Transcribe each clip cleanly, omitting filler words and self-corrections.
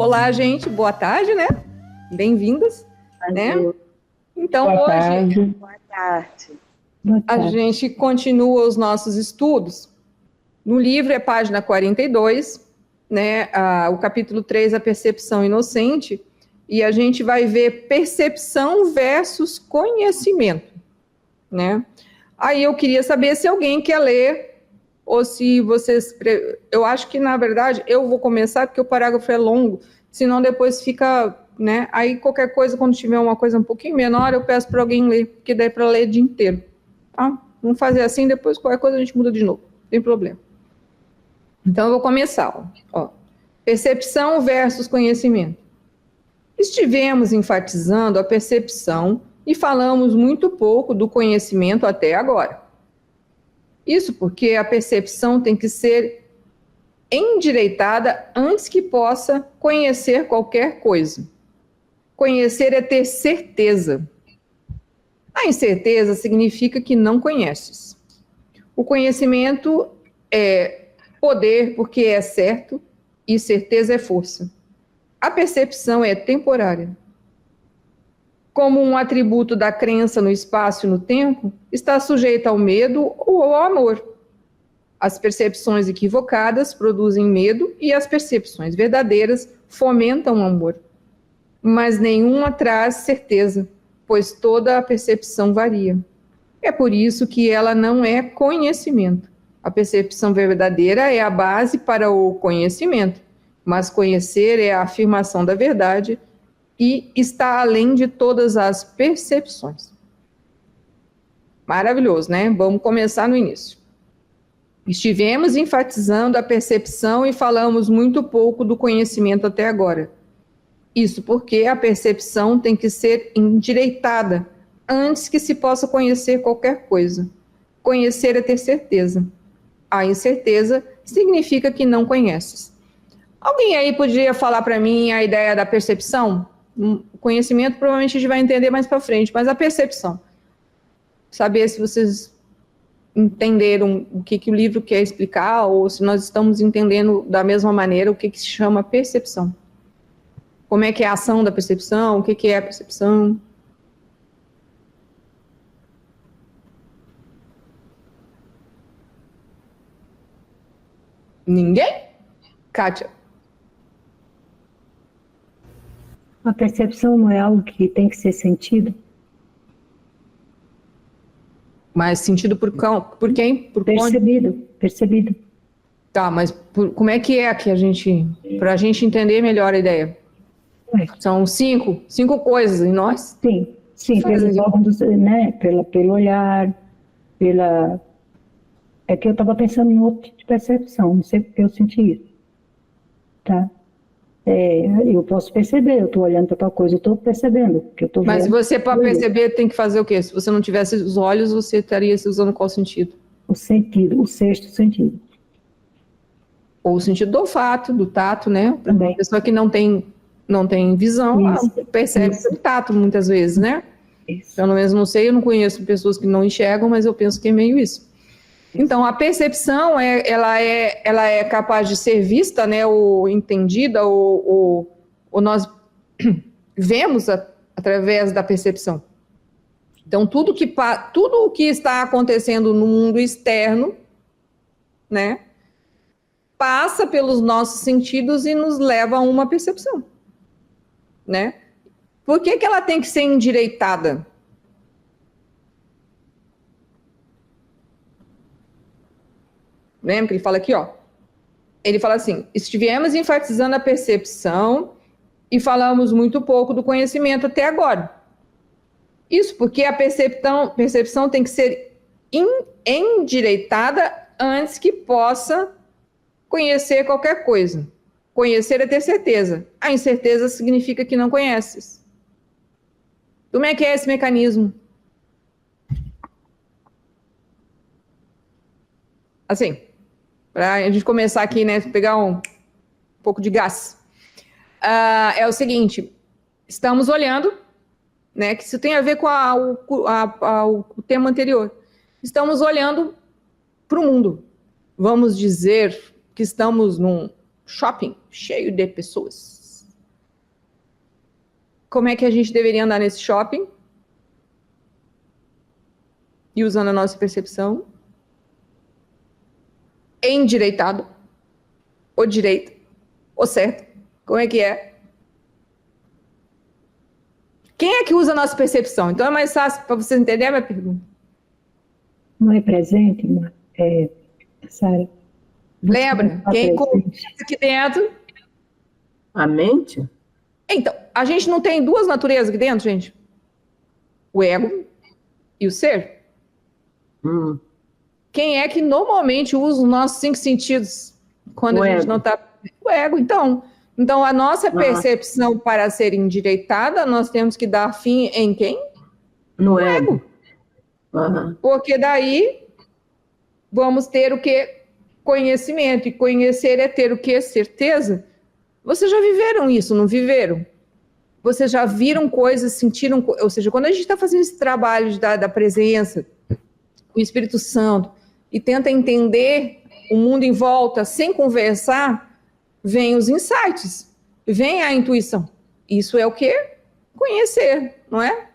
Olá, gente, boa tarde, né? Bem-vindas, né? Então, Boa hoje tarde. Boa tarde. a gente continua os nossos estudos. No livro é página 42, né? O capítulo 3, a percepção inocente, e a gente vai ver percepção versus conhecimento, né? Aí eu queria saber se alguém quer ler, ou se vocês... Eu acho que, na verdade, eu vou começar, porque o parágrafo é longo, senão depois fica, né? Aí qualquer coisa, quando tiver uma coisa um pouquinho menor, eu peço para alguém ler, porque daí é para ler o dia inteiro, tá? Vamos fazer assim, depois qualquer coisa a gente muda de novo, não tem problema. Então eu vou começar, ó. Percepção versus conhecimento. Estivemos enfatizando a percepção e falamos muito pouco do conhecimento até agora. Isso porque a percepção tem que ser endireitada antes que possa conhecer qualquer coisa. Conhecer é ter certeza. A incerteza significa que não conheces. O conhecimento é poder porque é certo e certeza é força. A percepção é temporária. Como um atributo da crença no espaço e no tempo, está sujeita ao medo ou ao amor. As percepções equivocadas produzem medo e as percepções verdadeiras fomentam o amor. Mas nenhuma traz certeza, pois toda a percepção varia. É por isso que ela não é conhecimento. A percepção verdadeira é a base para o conhecimento, mas conhecer é a afirmação da verdade e está além de todas as percepções. Maravilhoso, né? Vamos começar no início. Estivemos enfatizando a percepção e falamos muito pouco do conhecimento até agora. Isso porque a percepção tem que ser endireitada antes que se possa conhecer qualquer coisa. Conhecer é ter certeza. A incerteza significa que não conheces. Alguém aí poderia falar para mim a ideia da percepção? O conhecimento provavelmente a gente vai entender mais para frente, mas a percepção. Saber se vocês entenderam o que o livro quer explicar ou se nós estamos entendendo da mesma maneira o que se chama percepção. Como é que é a ação da percepção, o que é a percepção. Ninguém? Kátia. A percepção não é algo que tem que ser sentido? Mas sentido por quem? Por percebido, onde? Percebido. Tá, mas como é que a gente... Para a gente entender melhor a ideia. São cinco coisas em nós? Sim, né? Pelo olhar, pela... É que eu estava pensando em outro tipo de percepção, não sei porque eu senti isso. Tá? Eu posso perceber, eu estou olhando para tal coisa, eu estou percebendo. Que eu tô Mas vendo, você, para perceber, tem que fazer o quê? Se você não tivesse os olhos, você estaria usando qual sentido? O sentido, o sexto sentido. Ou o sentido do olfato, do tato, né? Também. Uma pessoa que não tem visão, percebe pelo tato, muitas vezes, né? Isso. Pelo menos não sei, eu não conheço pessoas que não enxergam, mas eu penso que é meio isso. Então, a percepção, ela é capaz de ser vista, né, ou entendida, ou nós vemos através da percepção. Então, tudo o que está acontecendo no mundo externo, né, passa pelos nossos sentidos e nos leva a uma percepção, né? Por que ela tem que ser endireitada? Lembra que ele fala aqui, ó? Ele fala assim: estivemos enfatizando a percepção e falamos muito pouco do conhecimento até agora. Isso porque a percepção tem que ser endireitada antes que possa conhecer qualquer coisa. Conhecer é ter certeza. A incerteza significa que não conheces. Como é que é esse mecanismo? Assim, para a gente começar aqui, né, pegar um pouco de gás. É o seguinte, estamos olhando, né, que isso tem a ver com o tema anterior. Estamos olhando para o mundo. Vamos dizer que estamos num shopping cheio de pessoas. como é que a gente deveria andar nesse shopping? E usando a nossa percepção. Endireitado. Ou direito. Ou certo. Como é que é? Quem é que usa a nossa percepção? Então é mais fácil para vocês entenderem a minha pergunta. Não é presente, Sara? Lembra? Quem começa aqui dentro? A mente? Então, a gente não tem duas naturezas aqui dentro, gente? O ego e o ser? Quem é que normalmente usa os nossos 5 sentidos quando a gente não está... O ego, então. Então, a nossa percepção para ser endireitada, nós temos que dar fim em quem? No ego. Porque daí vamos ter o que? Conhecimento. E conhecer é ter o que? Certeza. Vocês já viveram isso, não viveram? Vocês já viram coisas, sentiram... Ou seja, quando a gente está fazendo esse trabalho da presença, o Espírito Santo, e tenta entender o mundo em volta sem conversar, vem os insights, vem a intuição. Isso é o quê? Conhecer, não é?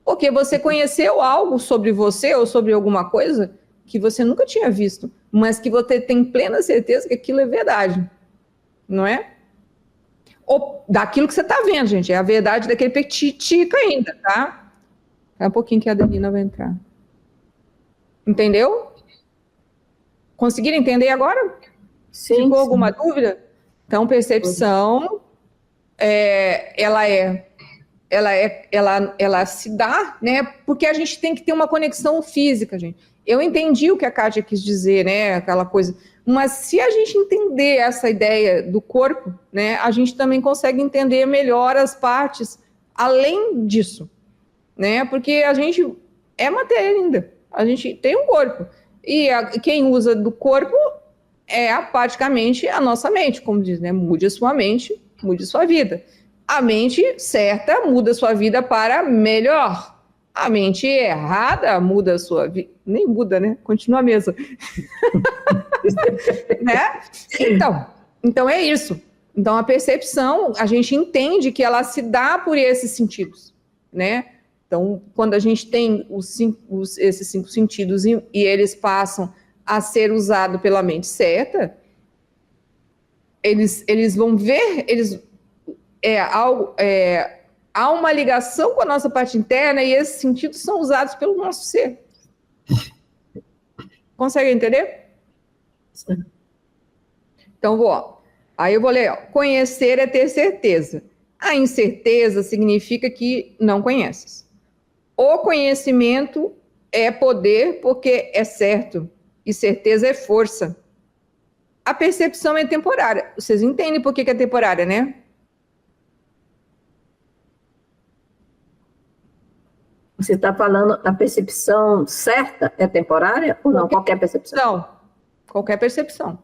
Porque você conheceu algo sobre você ou sobre alguma coisa que você nunca tinha visto, mas que você tem plena certeza que aquilo é verdade, não é? Ou daquilo que você está vendo, gente, é a verdade daquele petitica ainda, tá? É um pouquinho que a Danina vai entrar. Entendeu? Conseguiram entender agora? Sim. Ficou alguma dúvida? Então, percepção, ela se dá, né? Porque a gente tem que ter uma conexão física, gente. Eu entendi o que a Kátia quis dizer, né? Aquela coisa. Mas se a gente entender essa ideia do corpo, né? A gente também consegue entender melhor as partes além disso, né? Porque a gente é matéria ainda. A gente tem um corpo. E quem usa do corpo é praticamente a nossa mente, como diz, né? Mude a sua mente, mude a sua vida. A mente certa muda a sua vida para melhor. A mente errada muda a sua vida. Nem muda, né? Continua a mesma. Né? Então é isso. Então a percepção, a gente entende que ela se dá por esses sentidos, né? Então, quando a gente tem esses 5 sentidos e eles passam a ser usados pela mente certa, eles vão ver, há uma ligação com a nossa parte interna e esses sentidos são usados pelo nosso ser. Consegue entender? Sim. Então, aí eu vou ler, conhecer é ter certeza. A incerteza significa que não conheces. O conhecimento é poder porque é certo, e certeza é força. A percepção é temporária. Vocês entendem por que é temporária, né? Você está falando a percepção certa é temporária ou não? Qualquer percepção? Não, qualquer percepção.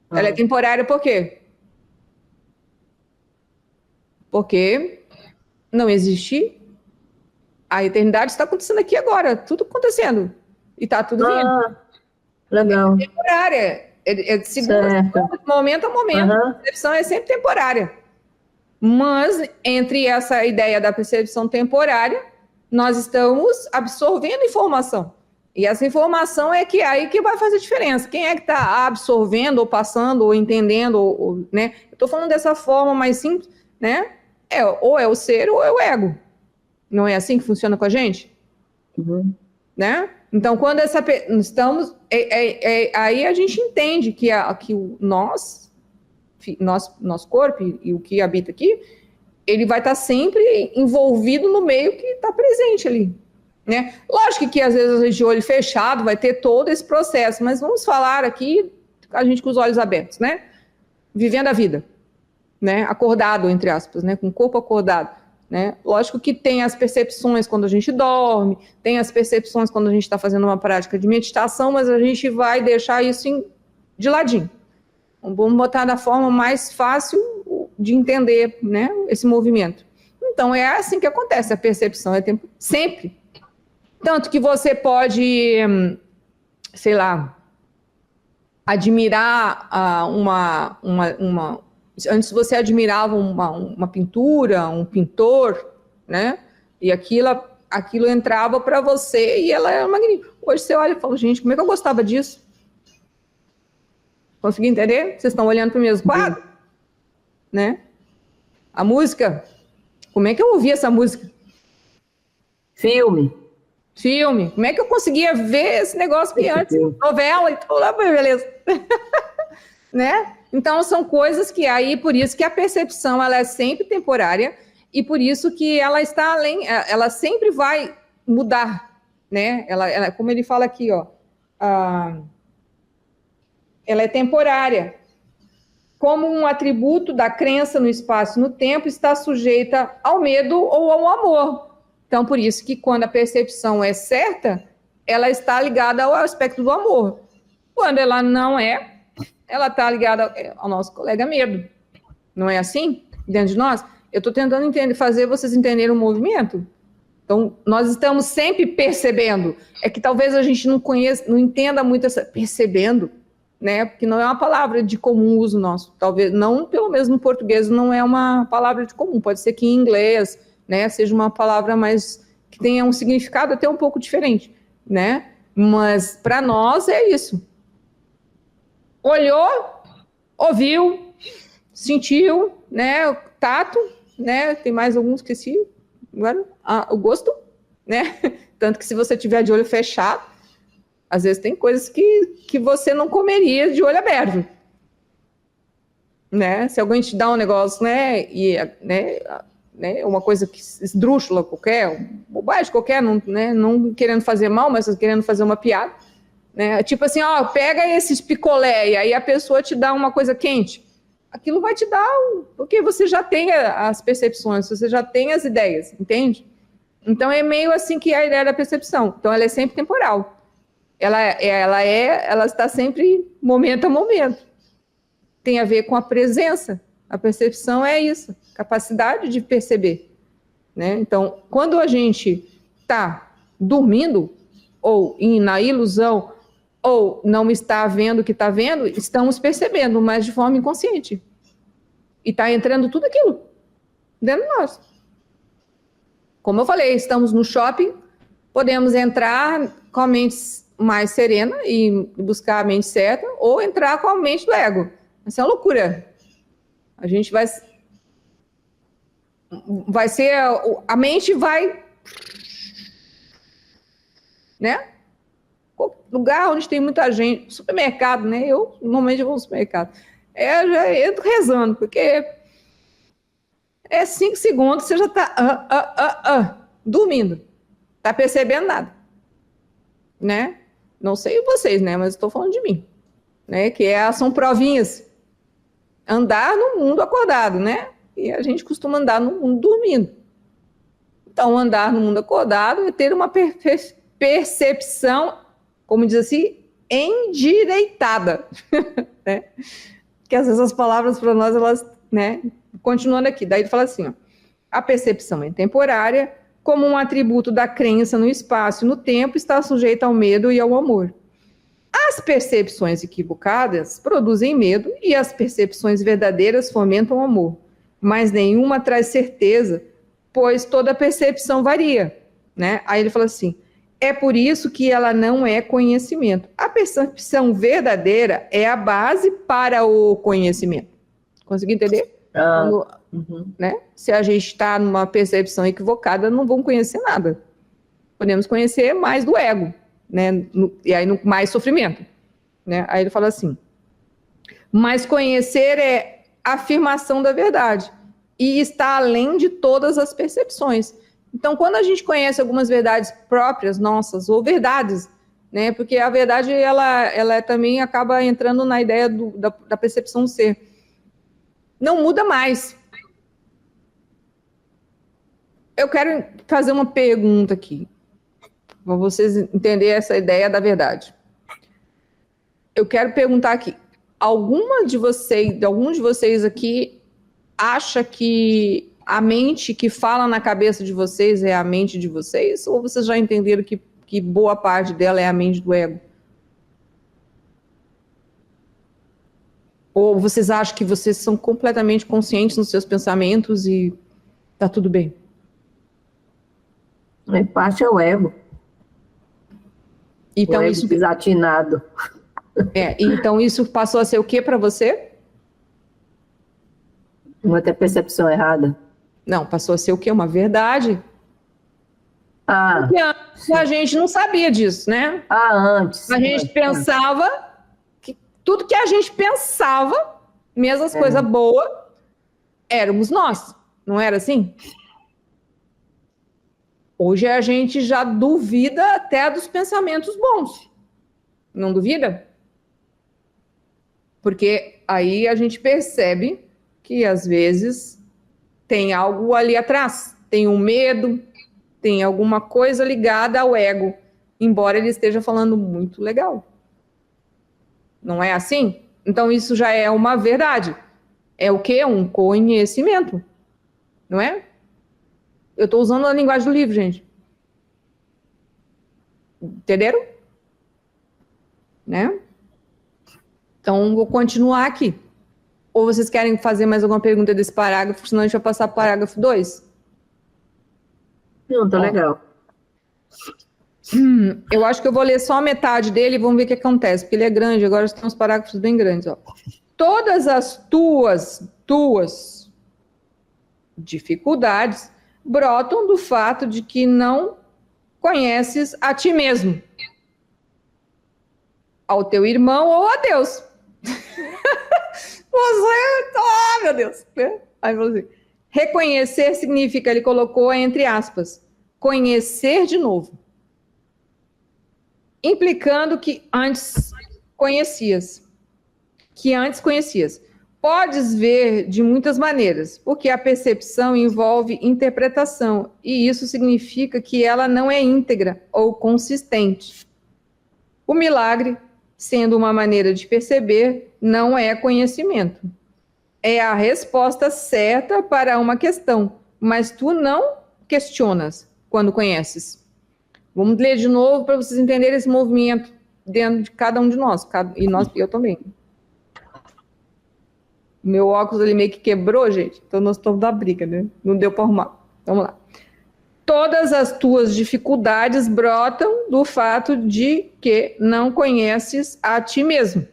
Ela é temporária por quê? Porque não existe... A eternidade está acontecendo aqui agora, tudo acontecendo. E está tudo vindo. Legal. É temporária. É de segundo, momento a momento. A percepção é sempre temporária. Mas, entre essa ideia da percepção temporária, nós estamos absorvendo informação. E essa informação é que aí que vai fazer diferença. Quem é que está absorvendo, ou passando, ou entendendo, né? Eu estou falando dessa forma mais simples, né? Ou é o ser ou é o ego. Não é assim que funciona com a gente? Né? Então, quando estamos... aí a gente entende que o nosso corpo e o que habita aqui, ele vai estar sempre envolvido no meio que está presente ali. Né? Lógico que às vezes de olho fechado vai ter todo esse processo, mas vamos falar aqui, a gente com os olhos abertos, né? Vivendo a vida, né? Acordado, entre aspas, né? Com o corpo acordado. Né? Lógico que tem as percepções quando a gente dorme, tem as percepções quando a gente está fazendo uma prática de meditação, mas a gente vai deixar isso de ladinho. Vamos botar da forma mais fácil de entender, né, esse movimento. Então, é assim que acontece, a percepção é sempre. Tanto que você pode, sei lá, admirar Antes você admirava uma pintura, um pintor, né? E aquilo entrava para você e ela era magnífica. Hoje você olha e fala, gente, como é que eu gostava disso? Consegui entender? Vocês estão olhando para o mesmo quadro? Né? A música, como é que eu ouvi essa música? Filme. Como é que eu conseguia ver esse negócio que antes? Novela e tudo lá, beleza. Né? Então, são coisas que aí, por isso que a percepção ela é sempre temporária e por isso que ela está além, ela sempre vai mudar, né? Ela como ele fala aqui, ó, ela é temporária. Como um atributo da crença no espaço e no tempo, está sujeita ao medo ou ao amor. Então, por isso que quando a percepção é certa, ela está ligada ao aspecto do amor. Quando ela não é, ela está ligada ao nosso colega medo. Não é assim? Dentro de nós? Eu estou tentando fazer vocês entenderem o movimento. Então, nós estamos sempre percebendo. É que talvez a gente não entenda muito essa percebendo, né? Porque não é uma palavra de comum uso nosso. Talvez, não, pelo menos no português, não é uma palavra de comum. Pode ser que em inglês, né, seja uma palavra mais que tenha um significado até um pouco diferente, né? Mas para nós é isso. Olhou, ouviu, sentiu, né? Tato, né? Tem mais alguns que esqueci. Agora, o gosto, né? Tanto que se você tiver de olho fechado, às vezes tem coisas que você não comeria de olho aberto, né? Se alguém te dá um negócio, né? E, né? Uma coisa que esdrúxula qualquer, bobagem qualquer, não, né? Não querendo fazer mal, mas querendo fazer uma piada, né? Tipo assim, ó, pega esses picolé e aí a pessoa te dá uma coisa quente. Aquilo vai te dar, porque você já tem as percepções, você já tem as ideias, entende? Então é meio assim que é a ideia da percepção. Então ela é sempre temporal. Ela está sempre momento a momento. Tem a ver com a presença. A percepção é isso, capacidade de perceber, né? Então, quando a gente está dormindo ou na ilusão ou não está vendo o que está vendo, estamos percebendo, mas de forma inconsciente. E está entrando tudo aquilo dentro de nós. Como eu falei, estamos no shopping, podemos entrar com a mente mais serena e buscar a mente certa, ou entrar com a mente do ego. Essa é uma loucura. A gente vai ser, a mente vai, né? Lugar onde tem muita gente, supermercado, né? Eu normalmente vou no supermercado. Eu já entro rezando, porque é 5 segundos, você já está dormindo. Está percebendo nada, né? Não sei vocês, né? Mas estou falando de mim, né? Que são provinhas. Andar no mundo acordado, né? E a gente costuma andar no mundo dormindo. Então, andar no mundo acordado é ter uma percepção, como diz assim, endireitada, né? Que às vezes as palavras para nós, elas, né? Continuando aqui, daí ele fala assim, ó, a percepção é temporária, como um atributo da crença no espaço e no tempo, está sujeita ao medo e ao amor. As percepções equivocadas produzem medo e as percepções verdadeiras fomentam o amor, mas nenhuma traz certeza, pois toda percepção varia, né? Aí ele fala assim, é por isso que ela não é conhecimento. A percepção verdadeira é a base para o conhecimento. Conseguiu entender? Né? Se a gente está numa percepção equivocada, não vamos conhecer nada. Podemos conhecer mais do ego, né? E aí mais sofrimento, né? Aí ele fala assim, mas conhecer é afirmação da verdade e está além de todas as percepções. Então, quando a gente conhece algumas verdades próprias nossas, ou verdades, né? Porque a verdade, ela também acaba entrando na ideia da percepção do ser. Não muda mais. Eu quero fazer uma pergunta aqui, para vocês entenderem essa ideia da verdade. Eu quero perguntar aqui, algum de vocês aqui acha que a mente que fala na cabeça de vocês é a mente de vocês? Ou vocês já entenderam que boa parte dela é a mente do ego? Ou vocês acham que vocês são completamente conscientes nos seus pensamentos e tá tudo bem? Em parte é o ego. Então, o ego isso, desatinado. então isso passou a ser o que para você? Uma percepção errada. Não, passou a ser o quê? Uma verdade. Ah, Porque antes a gente não sabia disso, né? antes. A gente pensava que tudo que a gente pensava, mesmo as coisas boas, éramos nós. Não era assim? Hoje a gente já duvida até dos pensamentos bons. Não duvida? Porque aí a gente percebe que às vezes tem algo ali atrás, tem um medo, tem alguma coisa ligada ao ego, embora ele esteja falando muito legal. Não é assim? Então isso já é uma verdade. É o quê? Um conhecimento. Não é? Eu estou usando a linguagem do livro, gente. Entenderam? Né? Então, vou continuar aqui. Ou vocês querem fazer mais alguma pergunta desse parágrafo, senão a gente vai passar para o parágrafo 2? Não, tá legal. Eu acho que eu vou ler só a metade dele e vamos ver o que acontece, porque ele é grande, agora estão os parágrafos bem grandes. Ó. Todas as tuas dificuldades brotam do fato de que não conheces a ti mesmo, ao teu irmão ou a Deus. Você, meu Deus. Aí assim, reconhecer significa, ele colocou entre aspas, conhecer de novo, implicando que antes conhecias. Podes ver de muitas maneiras, porque a percepção envolve interpretação, e isso significa que ela não é íntegra ou consistente. O milagre, sendo uma maneira de perceber, não é conhecimento. É a resposta certa para uma questão, mas tu não questionas quando conheces. Vamos ler de novo para vocês entenderem esse movimento dentro de cada um de nós, e eu também. Meu óculos ele meio que quebrou, gente. Então nós estamos da briga, né? Não deu para arrumar. Vamos lá. Todas as tuas dificuldades brotam do fato de que não conheces a ti mesmo.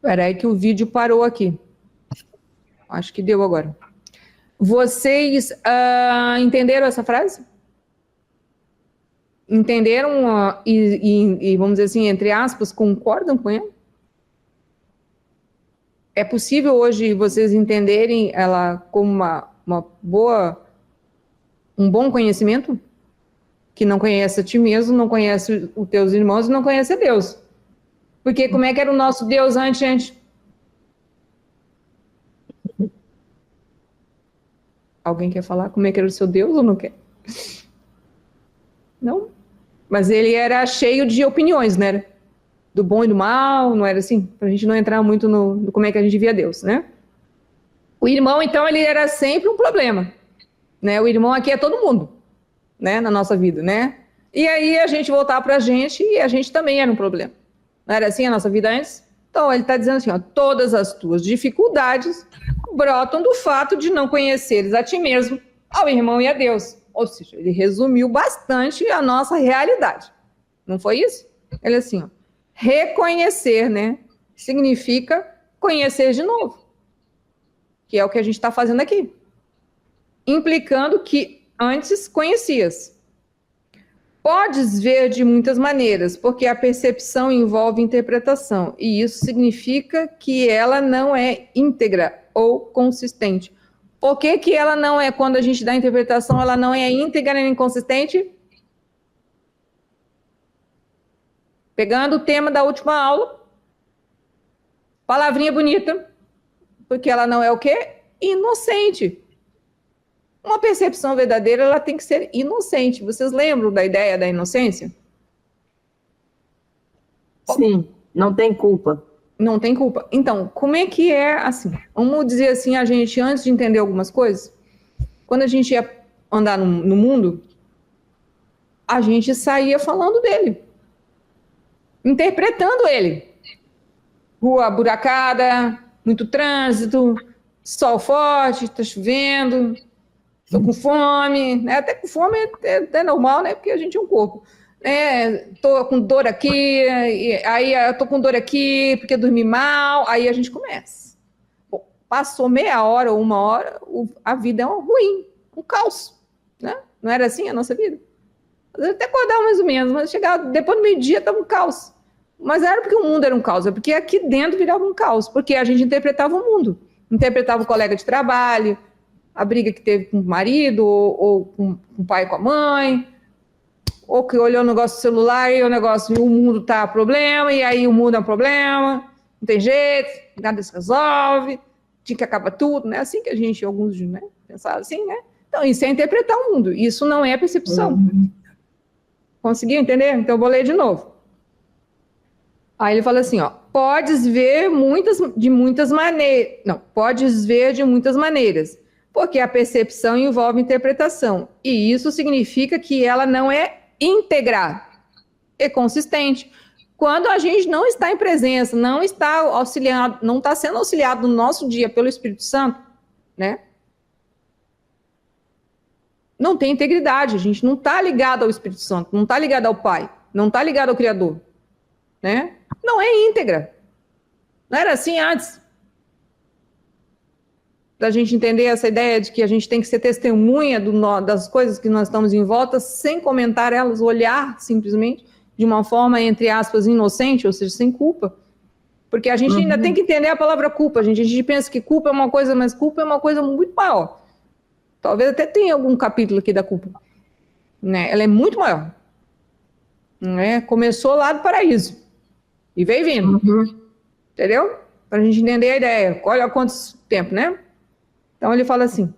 Peraí que o vídeo parou aqui. Acho que deu agora. Vocês entenderam essa frase? Entenderam e, vamos dizer assim, entre aspas, concordam com ela? É possível hoje vocês entenderem ela como um bom conhecimento? Que não conhece a ti mesmo, não conhece os teus irmãos e não conhece a Deus. Porque como é que era o nosso Deus antes, gente? Alguém quer falar como é que era o seu Deus ou não quer? Não? Mas ele era cheio de opiniões, né? Do bom e do mal, não era assim? Pra gente não entrar muito no como é que a gente via Deus, né? O irmão, então, ele era sempre um problema, né? O irmão aqui é todo mundo, né? Na nossa vida, né? E aí a gente voltar pra gente e a gente também era um problema. Não era assim a nossa vida antes? Então, ele está dizendo assim, ó, todas as tuas dificuldades brotam do fato de não conheceres a ti mesmo, ao irmão e a Deus. Ou seja, ele resumiu bastante a nossa realidade. Não foi isso? Ele assim, ó, reconhecer, né, significa conhecer de novo, que é o que a gente está fazendo aqui, implicando que antes conhecias. Podes ver de muitas maneiras, porque a percepção envolve interpretação, e isso significa que ela não é íntegra ou consistente. Por que ela não é, quando a gente dá interpretação, ela não é íntegra nem consistente? Pegando o tema da última aula, palavrinha bonita, porque ela não é o quê? Inocente. Uma percepção verdadeira, ela tem que ser inocente. Vocês lembram da ideia da inocência? Sim, não tem culpa. Não tem culpa. Então, como é que é assim? Vamos dizer assim, a gente, antes de entender algumas coisas, quando a gente ia andar no mundo, a gente saía falando dele. interpretando ele. Rua buracada, muito trânsito, sol forte, está chovendo, estou com fome, né? Até com fome é até normal, né? Porque a gente é um corpo. Estou com dor aqui, aí estou com dor aqui porque dormi mal, aí a gente começa. Bom, passou meia hora ou uma hora, a vida é ruim, um caos, né? Não era assim a nossa vida? Até acordar mais ou menos, mas chegar depois do meio-dia estava um caos. Mas não era porque o mundo era um caos, é porque aqui dentro virava um caos, porque a gente interpretava o mundo, interpretava o colega de trabalho, a briga que teve com o marido, ou com o pai e com a mãe, ou que olhou o negócio do celular e o mundo tá problema, e aí o mundo é um problema, não tem jeito, nada se resolve, tinha que acabar tudo, né? Assim que a gente, alguns, né, pensavam assim, né? Então, isso é interpretar o mundo, isso não é percepção. Conseguiu entender? Então, eu vou ler de novo. Aí ele fala assim, ó, podes ver de muitas maneiras, porque a percepção envolve interpretação, e isso significa que ela não é íntegra e consistente. Quando a gente não está em presença, não está auxiliado, não está sendo auxiliado no nosso dia pelo Espírito Santo, né? Não tem integridade, a gente não está ligado ao Espírito Santo, não está ligado ao Pai, não está ligado ao Criador, né? Não é íntegra. Não era assim antes. Da gente entender essa ideia de que a gente tem que ser testemunha das coisas que nós estamos em volta, sem comentar elas, olhar simplesmente, de uma forma, entre aspas, inocente, ou seja, sem culpa. Porque a gente ainda tem que entender a palavra culpa, gente. A gente pensa que culpa é uma coisa, mas culpa é uma coisa muito maior. Talvez até tenha algum capítulo aqui da culpa, né? Ela é muito maior, né? Começou lá do paraíso e veio vindo, entendeu? Para a gente entender a ideia. Olha quanto tempo, né? Então ele fala assim,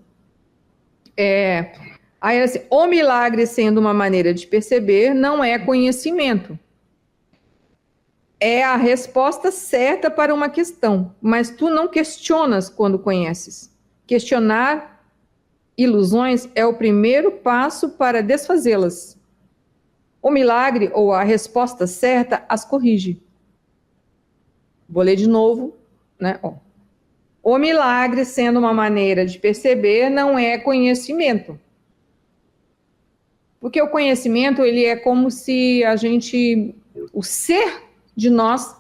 aí assim, o milagre sendo uma maneira de perceber não é conhecimento. É a resposta certa para uma questão, mas tu não questionas quando conheces. Questionar ilusões é o primeiro passo para desfazê-las. O milagre, ou a resposta certa, as corrige. Vou ler de novo, né? Ó. O milagre, sendo uma maneira de perceber, não é conhecimento. Porque o conhecimento, ele é como se o ser de nós,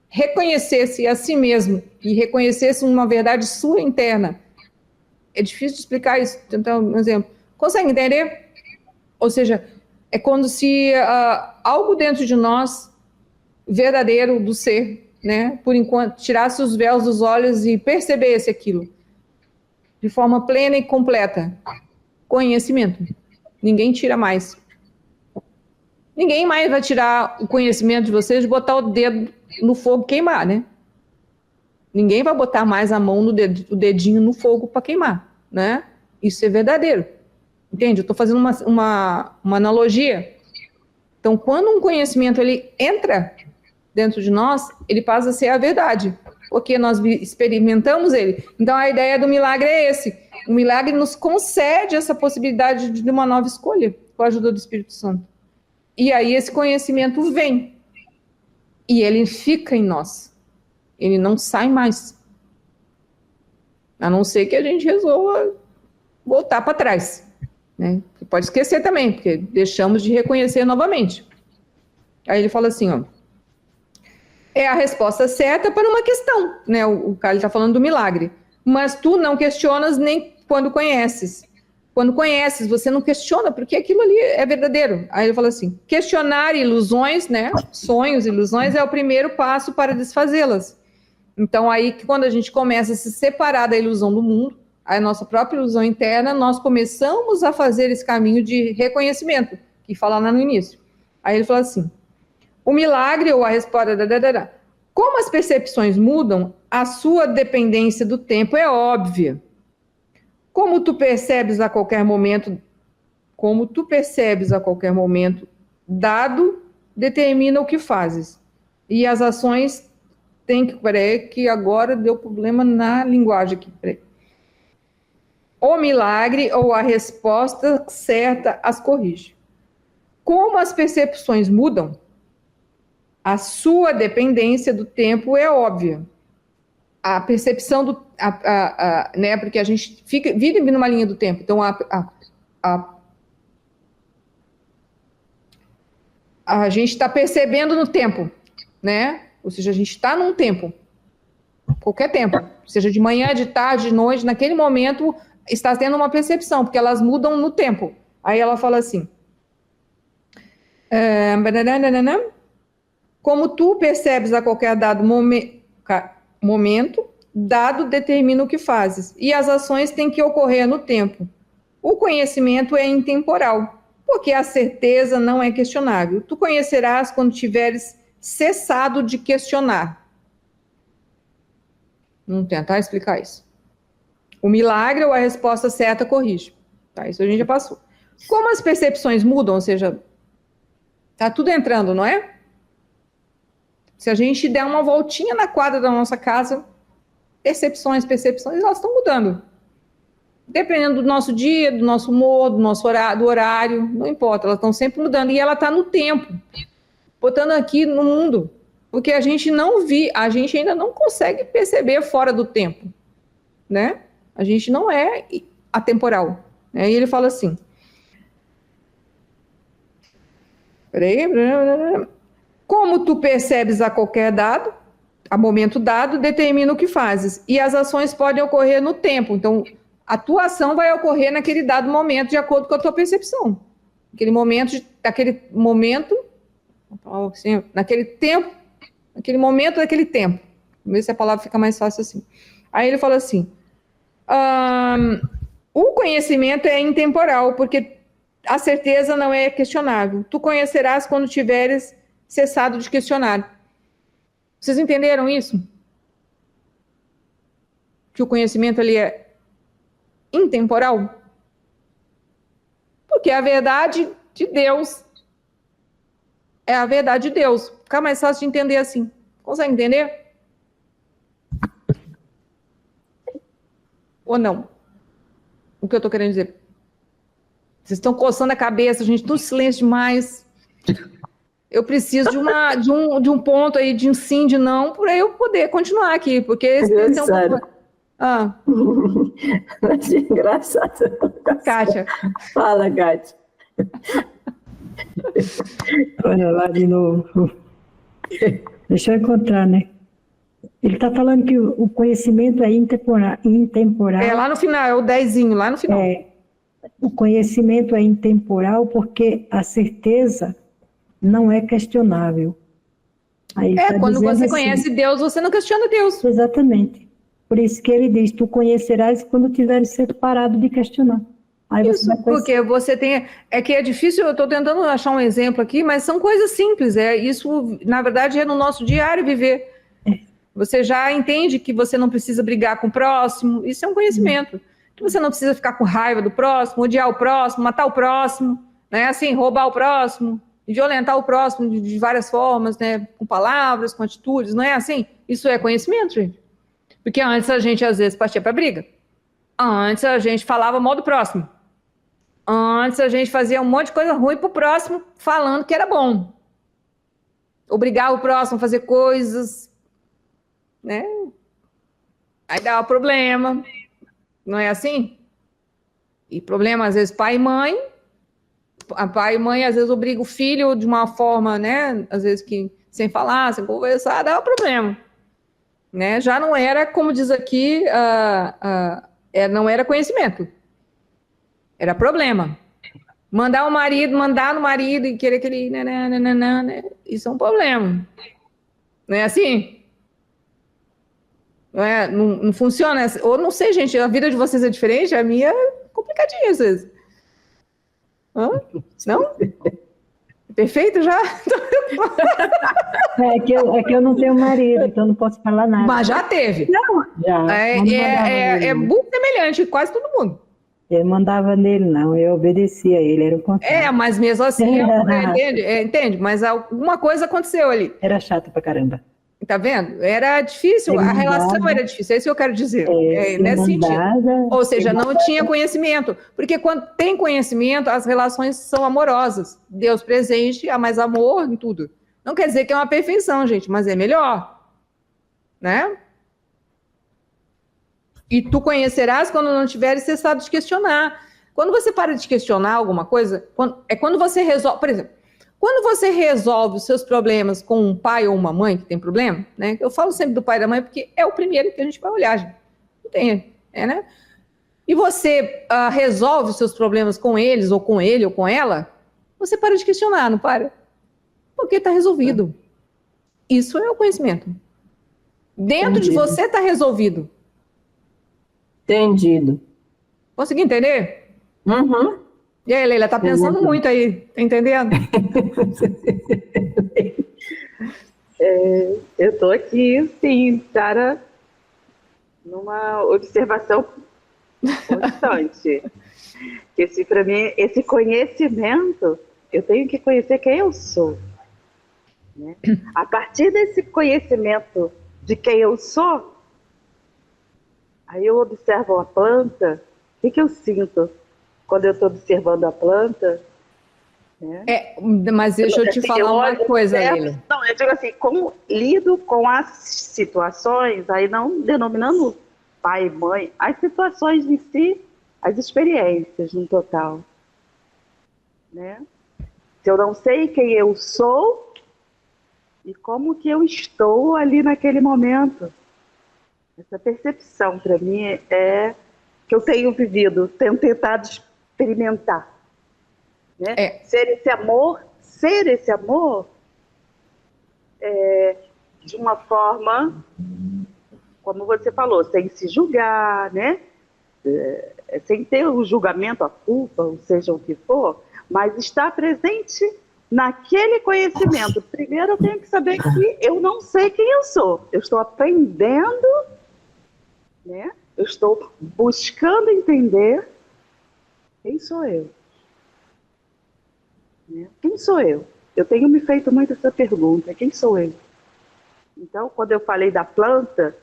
reconhecesse a si mesmo e reconhecesse uma verdade sua interna. É difícil de explicar isso, tentar um exemplo. Consegue entender? Ou seja, é como se algo dentro de nós, verdadeiro do ser, né, por enquanto, tirasse os véus dos olhos e percebesse aquilo de forma plena e completa. Conhecimento. Ninguém tira mais. Ninguém mais vai tirar o conhecimento de vocês de botar o dedo no fogo e queimar, né? Ninguém vai botar mais a mão o dedinho no fogo para queimar, né? Isso é verdadeiro. Entende? Eu estou fazendo uma analogia. Então, quando um conhecimento ele entra dentro de nós, ele passa a ser a verdade, porque nós experimentamos ele. Então, a ideia do milagre é esse. O milagre nos concede essa possibilidade de uma nova escolha, com a ajuda do Espírito Santo. E aí esse conhecimento vem. E ele fica em nós. Ele não sai mais. A não ser que a gente resolva voltar para trás, né? Você pode esquecer também, porque deixamos de reconhecer novamente. Aí ele fala assim, ó. É a resposta certa para uma questão, né? O cara está falando do milagre. Mas tu não questionas nem quando conheces. Quando conheces, você não questiona, porque aquilo ali é verdadeiro. Aí ele fala assim, questionar ilusões, né? Sonhos, ilusões, é o primeiro passo para desfazê-las. Então, aí, quando a gente começa a se separar da ilusão do mundo, a nossa própria ilusão interna, nós começamos a fazer esse caminho de reconhecimento, que fala lá no início. Aí ele fala assim, o milagre ou a resposta... Como as percepções mudam, a sua dependência do tempo é óbvia. Como tu percebes a qualquer momento, dado, determina o que fazes. E as ações têm que... Peraí, que agora deu problema na linguagem aqui. Peraí. O milagre ou a resposta certa as corrige. Como as percepções mudam, A sua dependência do tempo é óbvia. A percepção né, porque a gente vive numa linha do tempo. Então, a gente está percebendo no tempo, né? Ou seja, a gente está num tempo, qualquer tempo, seja de manhã, de tarde, de noite, naquele momento está tendo uma percepção, porque elas mudam no tempo. Aí ela fala assim, como tu percebes a qualquer dado momento, dado determina o que fazes, e as ações têm que ocorrer no tempo. O conhecimento é intemporal, porque a certeza não é questionável. Tu conhecerás quando tiveres cessado de questionar. Vamos tentar explicar isso. O milagre ou a resposta certa corrige. Tá, isso a gente já passou. Como as percepções mudam, ou seja, tá tudo entrando, não é? Se a gente der uma voltinha na quadra da nossa casa, percepções, elas estão mudando. Dependendo do nosso dia, do nosso humor, do nosso horário, não importa, elas estão sempre mudando. E ela está no tempo, botando aqui no mundo. Porque a gente ainda não consegue perceber fora do tempo, né? A gente não é atemporal. Né? E ele fala assim, como tu percebes a qualquer dado, a momento dado, determina o que fazes. E as ações podem ocorrer no tempo. Então, a tua ação vai ocorrer naquele dado momento, de acordo com a tua percepção. Naquele momento, naquele tempo, naquele momento daquele tempo. Vamos ver se a palavra fica mais fácil assim. Aí ele fala assim, o conhecimento é intemporal, porque a certeza não é questionável. Tu conhecerás quando tiveres cessado de questionar. Vocês entenderam isso? Que o conhecimento ali é intemporal? Porque a verdade de Deus é a verdade de Deus. Fica mais fácil de entender assim. Consegue entender? Ou não? O que eu estou querendo dizer? Vocês estão coçando a cabeça, gente, no silêncio demais. Eu preciso de um ponto aí, de um sim, de não, para eu poder continuar aqui, porque esse é um pouco... Achei engraçado. Kátia. Fala, Kátia. Olha lá de novo. Deixa eu encontrar, né? Ele está falando que o conhecimento é intemporal. É lá no final, é o 10º, lá no final. O conhecimento é intemporal porque a certeza não é questionável. Aí quando você conhece Deus, você não questiona Deus. Exatamente. Por isso que ele diz, tu conhecerás quando tiveres separado de questionar. Aí isso, porque você tem... É que é difícil, eu estou tentando achar um exemplo aqui, mas são coisas simples. Isso, na verdade, é no nosso diário viver. Você já entende que você não precisa brigar com o próximo, isso é um conhecimento. Que você não precisa ficar com raiva do próximo, odiar o próximo, matar o próximo, né? Assim, roubar o próximo, violentar o próximo de várias formas, né? Com palavras, com atitudes, não é assim? Isso é conhecimento, gente. Porque antes a gente, às vezes, partia para briga. Antes a gente falava mal do próximo. Antes a gente fazia um monte de coisa ruim pro próximo, falando que era bom. Obrigava o próximo a fazer coisas, né? Aí dava problema. Não é assim? E problema, às vezes, pai e mãe. Pai e mãe, às vezes, obriga o filho de uma forma, né? Às vezes, que sem falar, sem conversar, dava problema. Né? Já não era, como diz aqui, não era conhecimento. Era problema. Mandar no marido e querer que ele... né? Isso é um problema. Não é assim? Não funciona. Ou não sei, gente, a vida de vocês é diferente, a minha é complicadinha às vezes. Não? Perfeito já? É que eu não tenho marido, então não posso falar nada. Mas já teve. Não, já. É muito semelhante, quase todo mundo. Eu mandava nele, não, eu obedecia a ele, era o contrário. Mas mesmo assim, entende? Mas alguma coisa aconteceu ali. Era chato pra caramba. Tá vendo? Era difícil, a relação era difícil, é isso que eu quero dizer. Nesse sentido. Ou seja, não tinha conhecimento. Porque quando tem conhecimento, as relações são amorosas. Deus presente, há mais amor em tudo. Não quer dizer que é uma perfeição, gente, mas é melhor, né? E tu conhecerás quando não tiveres cessado de questionar. Quando você para de questionar alguma coisa, quando você resolve, por exemplo, quando você resolve os seus problemas com um pai ou uma mãe que tem problema, né? Eu falo sempre do pai e da mãe porque é o primeiro que a gente vai olhar, gente. Não tem, né? E você resolve os seus problemas com eles, ou com ele, ou com ela, você para de questionar, não para? Porque está resolvido. Isso é o conhecimento. Dentro de você está resolvido. Entendido. Consegui entender? Uhum. E aí, Leila, tá pensando muito aí, tá entendendo? Eu estou aqui, sim, Sara, numa observação constante. Para mim, esse conhecimento, eu tenho que conhecer quem eu sou. Né? A partir desse conhecimento de quem eu sou, aí eu observo a planta, o que eu sinto quando eu estou observando a planta? Né? Mas deixa eu te falar uma coisa, Leila. Não, eu digo assim, como lido com as situações, aí não denominando pai e mãe, as situações em si, as experiências no total. Né? Se eu não sei quem eu sou e como que eu estou ali naquele momento. Essa percepção, para mim, é que eu tenho vivido, tenho tentado experimentar. Né? Ser esse amor de uma forma, como você falou, sem se julgar, né? Sem ter o julgamento, a culpa, ou seja o que for, mas estar presente naquele conhecimento. Primeiro eu tenho que saber que eu não sei quem eu sou, eu estou aprendendo, né? Eu estou buscando entender quem sou eu. Quem sou eu? Eu tenho me feito muito essa pergunta, quem sou eu? Então, quando eu falei da planta,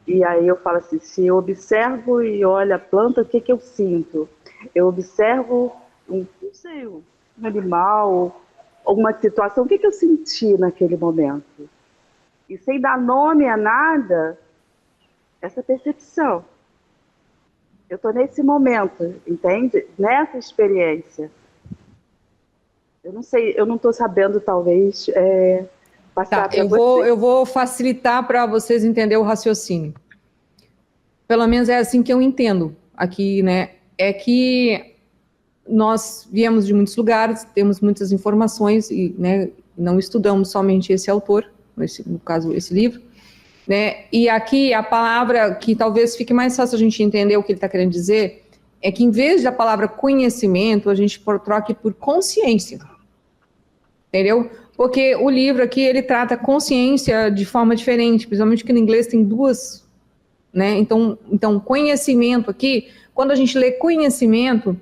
e aí eu falo assim, se eu observo e olho a planta, o que eu sinto? Eu observo, não sei, um animal, uma situação, o que eu senti naquele momento? E sem dar nome a nada, essa percepção. Eu estou nesse momento, entende? Nessa experiência. Eu não sei, eu não estou sabendo, talvez, passar para vocês. Eu vou facilitar para vocês entenderem o raciocínio. Pelo menos é assim que eu entendo aqui, né? É que nós viemos de muitos lugares, temos muitas informações e, né, não estudamos somente esse autor, no caso, esse livro, né? E aqui a palavra que talvez fique mais fácil a gente entender o que ele está querendo dizer é que, em vez da palavra conhecimento, a gente troque por consciência. Entendeu? Porque o livro aqui, ele trata consciência de forma diferente, principalmente que no inglês tem duas, né? Então, conhecimento aqui, quando a gente lê conhecimento,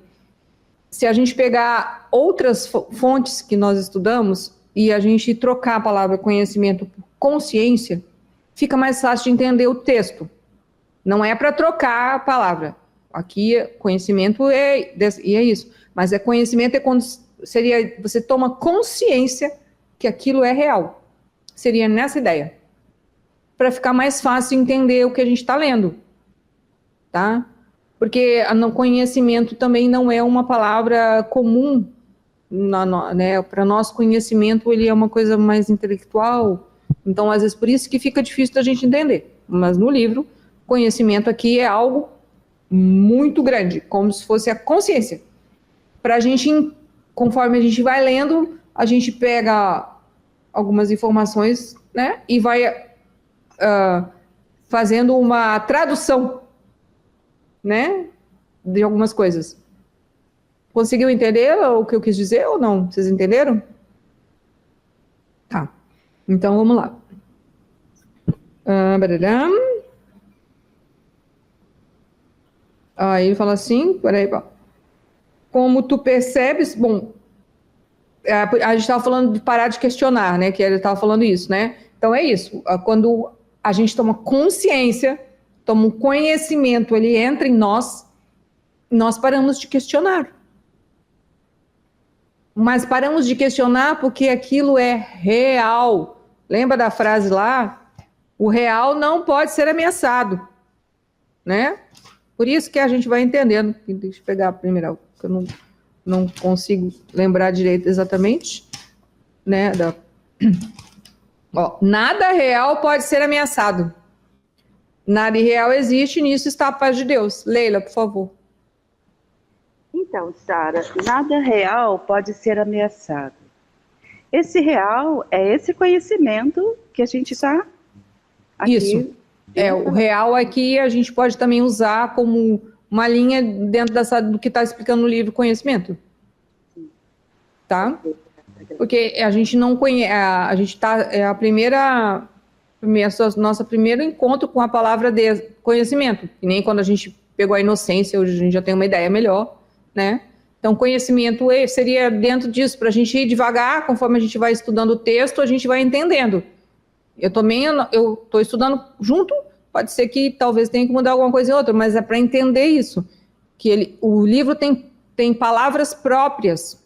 se a gente pegar outras fontes que nós estudamos e a gente trocar a palavra conhecimento por consciência, fica mais fácil de entender o texto. Não é para trocar a palavra. Aqui, conhecimento é isso. Mas conhecimento é quando você toma consciência que aquilo é real. Seria nessa ideia. Para ficar mais fácil entender o que a gente está lendo. Tá? Porque o conhecimento também não é uma palavra comum. Né? Para nós, conhecimento ele é uma coisa mais intelectual. Então, às vezes, por isso que fica difícil da gente entender. Mas no livro, conhecimento aqui é algo muito grande, como se fosse a consciência. Para a gente, conforme a gente vai lendo, a gente pega algumas informações, né, e vai fazendo uma tradução, né, de algumas coisas. Conseguiu entender o que eu quis dizer ou não? Vocês entenderam? Tá. Então, vamos lá. Aí ele fala assim, peraí, como tu percebes, bom, a gente estava falando de parar de questionar, né, que ele estava falando isso, né, então é isso, quando a gente toma consciência, toma um conhecimento, ele entra em nós paramos de questionar. mas paramos de questionar porque aquilo é real. Lembra da frase lá? O real não pode ser ameaçado, né? Por isso que a gente vai entendendo. Deixa eu pegar a primeira, que eu não consigo lembrar direito exatamente, né? Ó, nada real pode ser ameaçado. Nada irreal existe, nisso está a paz de Deus. Leila, por favor. Então, Sara, nada real pode ser ameaçado. Esse real é esse conhecimento que a gente está aqui. Isso. O real aqui a gente pode também usar como uma linha dentro do que está explicando no livro Conhecimento. Tá? Porque a gente não conhece, a gente está, nosso primeiro encontro com a palavra de conhecimento, que nem quando a gente pegou a inocência, hoje a gente já tem uma ideia melhor, né? Então, conhecimento seria dentro disso, para a gente ir devagar, conforme a gente vai estudando o texto, a gente vai entendendo. Eu estou estudando junto, pode ser que talvez tenha que mudar alguma coisa em outra, mas é para entender isso, que o livro tem palavras próprias,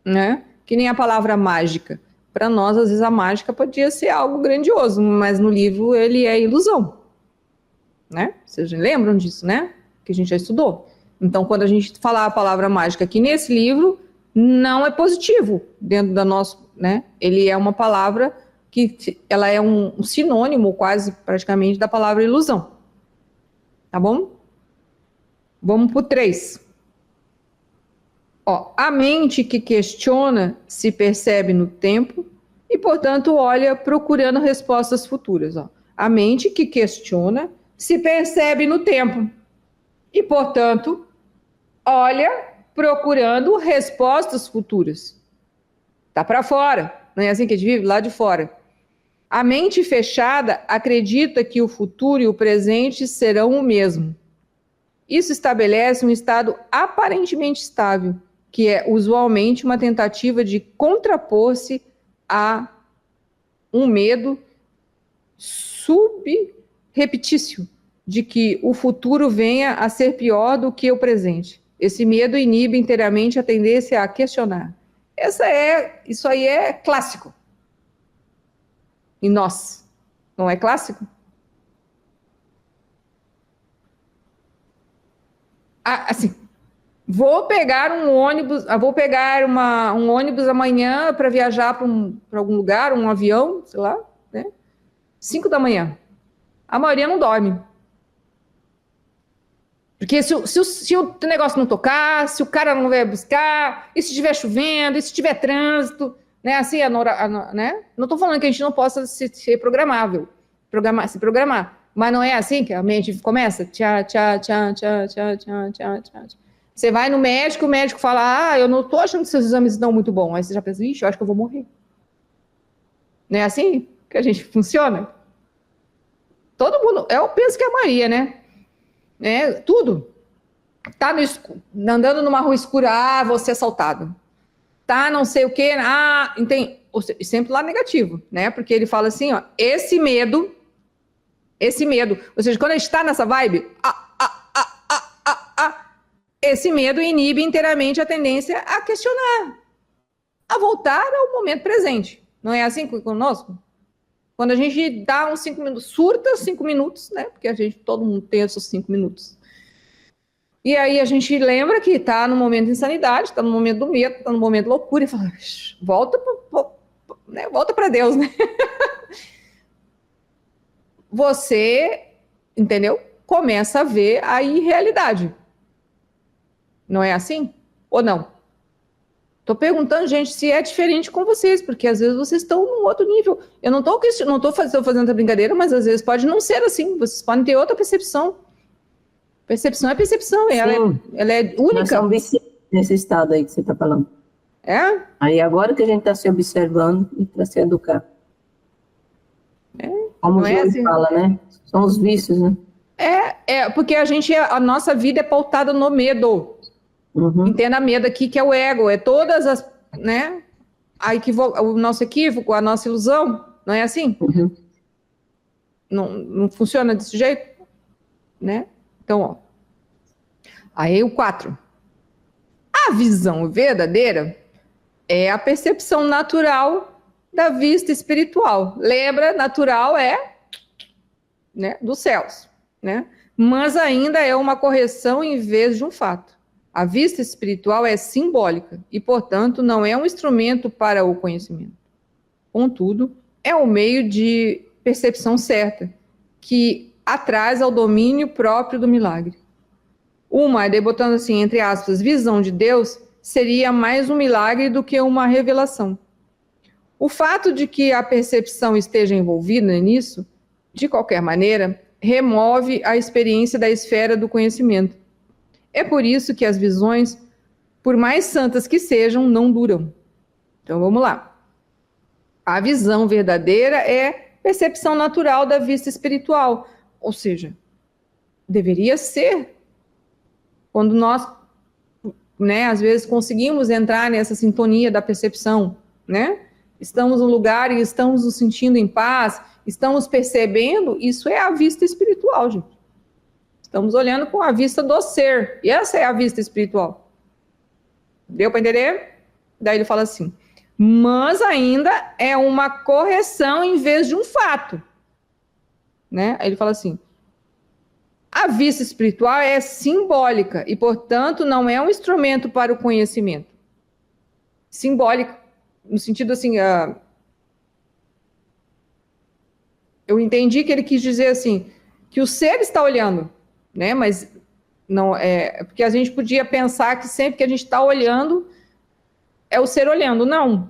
né? Que nem a palavra mágica. Para nós, às vezes, a mágica podia ser algo grandioso, mas no livro ele é ilusão, né? Vocês lembram disso, né? Que a gente já estudou. Então, quando a gente falar a palavra mágica aqui nesse livro, não é positivo dentro da nossa, né? Ele é uma palavra que ela é um sinônimo, quase, praticamente, da palavra ilusão. Tá bom? Vamos para o 3. Ó, a mente que questiona se percebe no tempo e, portanto, olha procurando respostas futuras. Ó. A mente que questiona se percebe no tempo e, portanto, olha procurando respostas futuras. Tá para fora, não é assim que a gente vive? Lá de fora. A mente fechada acredita que o futuro e o presente serão o mesmo. Isso estabelece um estado aparentemente estável, que é usualmente uma tentativa de contrapor-se a um medo subreptício de que o futuro venha a ser pior do que o presente. Esse medo inibe inteiramente a tendência a questionar. Isso aí é clássico. E nós, não é clássico? Assim, vou pegar um ônibus amanhã para viajar para algum lugar, um avião, sei lá, né? 5 da manhã. A maioria não dorme. Porque se o negócio não tocar, se o cara não vier buscar, e se estiver chovendo, e se tiver trânsito, né? Assim, né? Não estou falando que a gente não possa ser programável, se programar. Mas não é assim que a mente começa? Tchá, tchá, tchá, tchá, tchá, tchá, tchá, tchá. Você vai no médico, o médico fala, eu não estou achando que seus exames estão muito bons. Aí você já pensa, ixi, eu acho que eu vou morrer. Não é assim que a gente funciona? Todo mundo, eu penso que é a Maria, né? Tudo. Tá andando numa rua escura, vou ser assaltado. Tá não sei o quê, entende? Sempre lá negativo, né? Porque ele fala assim, ó, esse medo, ou seja, quando a gente está nessa vibe, esse medo inibe inteiramente a tendência a questionar, a voltar ao momento presente. Não é assim conosco? Quando a gente dá uns 5 minutos, surta 5 minutos, né? Porque todo mundo tem esses 5 minutos. E aí a gente lembra que está no momento de insanidade, está no momento do medo, está no momento de loucura, e fala, volta para Deus, né? Você, entendeu? Começa a ver a irrealidade. Não é assim? Ou não? Estou perguntando, gente, se é diferente com vocês, porque às vezes vocês estão num outro nível. Eu não estou fazendo essa brincadeira, mas às vezes pode não ser assim. Vocês podem ter outra percepção. Percepção é percepção, ela é única. Nós somos viciados nesse estado aí que você está falando. É? Aí agora que a gente está se observando e para se educar. Como o João assim? fala, né? São os vícios, né? Porque a nossa vida é pautada no medo. Uhum. Entenda medo aqui, que é o ego, é todas as, né? O nosso equívoco, a nossa ilusão, não é assim? Uhum. Não funciona desse jeito, né? Então, ó. Aí o 4. A visão verdadeira é a percepção natural da vista espiritual. Lembra, natural é, né, dos céus, né? Mas ainda é uma correção em vez de um fato. A vista espiritual é simbólica e, portanto, não é um instrumento para o conhecimento. Contudo, é um meio de percepção certa, que atraz ao domínio próprio do milagre. Uma, botando assim, entre aspas, visão de Deus, seria mais um milagre do que uma revelação. O fato de que a percepção esteja envolvida nisso, de qualquer maneira, remove a experiência da esfera do conhecimento. É por isso que as visões, por mais santas que sejam, não duram. Então vamos lá. A visão verdadeira é percepção natural da vista espiritual, ou seja, deveria ser. Quando nós, né, às vezes conseguimos entrar nessa sintonia da percepção, né? Estamos no lugar e estamos nos sentindo em paz, estamos percebendo, isso é a vista espiritual, gente. Estamos olhando com a vista do ser, e essa é a vista espiritual. Deu para entender? Daí ele fala assim, mas ainda é uma correção em vez de um fato. Né? Aí ele fala assim, a vista espiritual é simbólica e, portanto, não é um instrumento para o conhecimento. Simbólica, no sentido assim, eu entendi que ele quis dizer assim, que o ser está olhando, né? Mas não é porque a gente podia pensar que sempre que a gente está olhando é o ser olhando, não.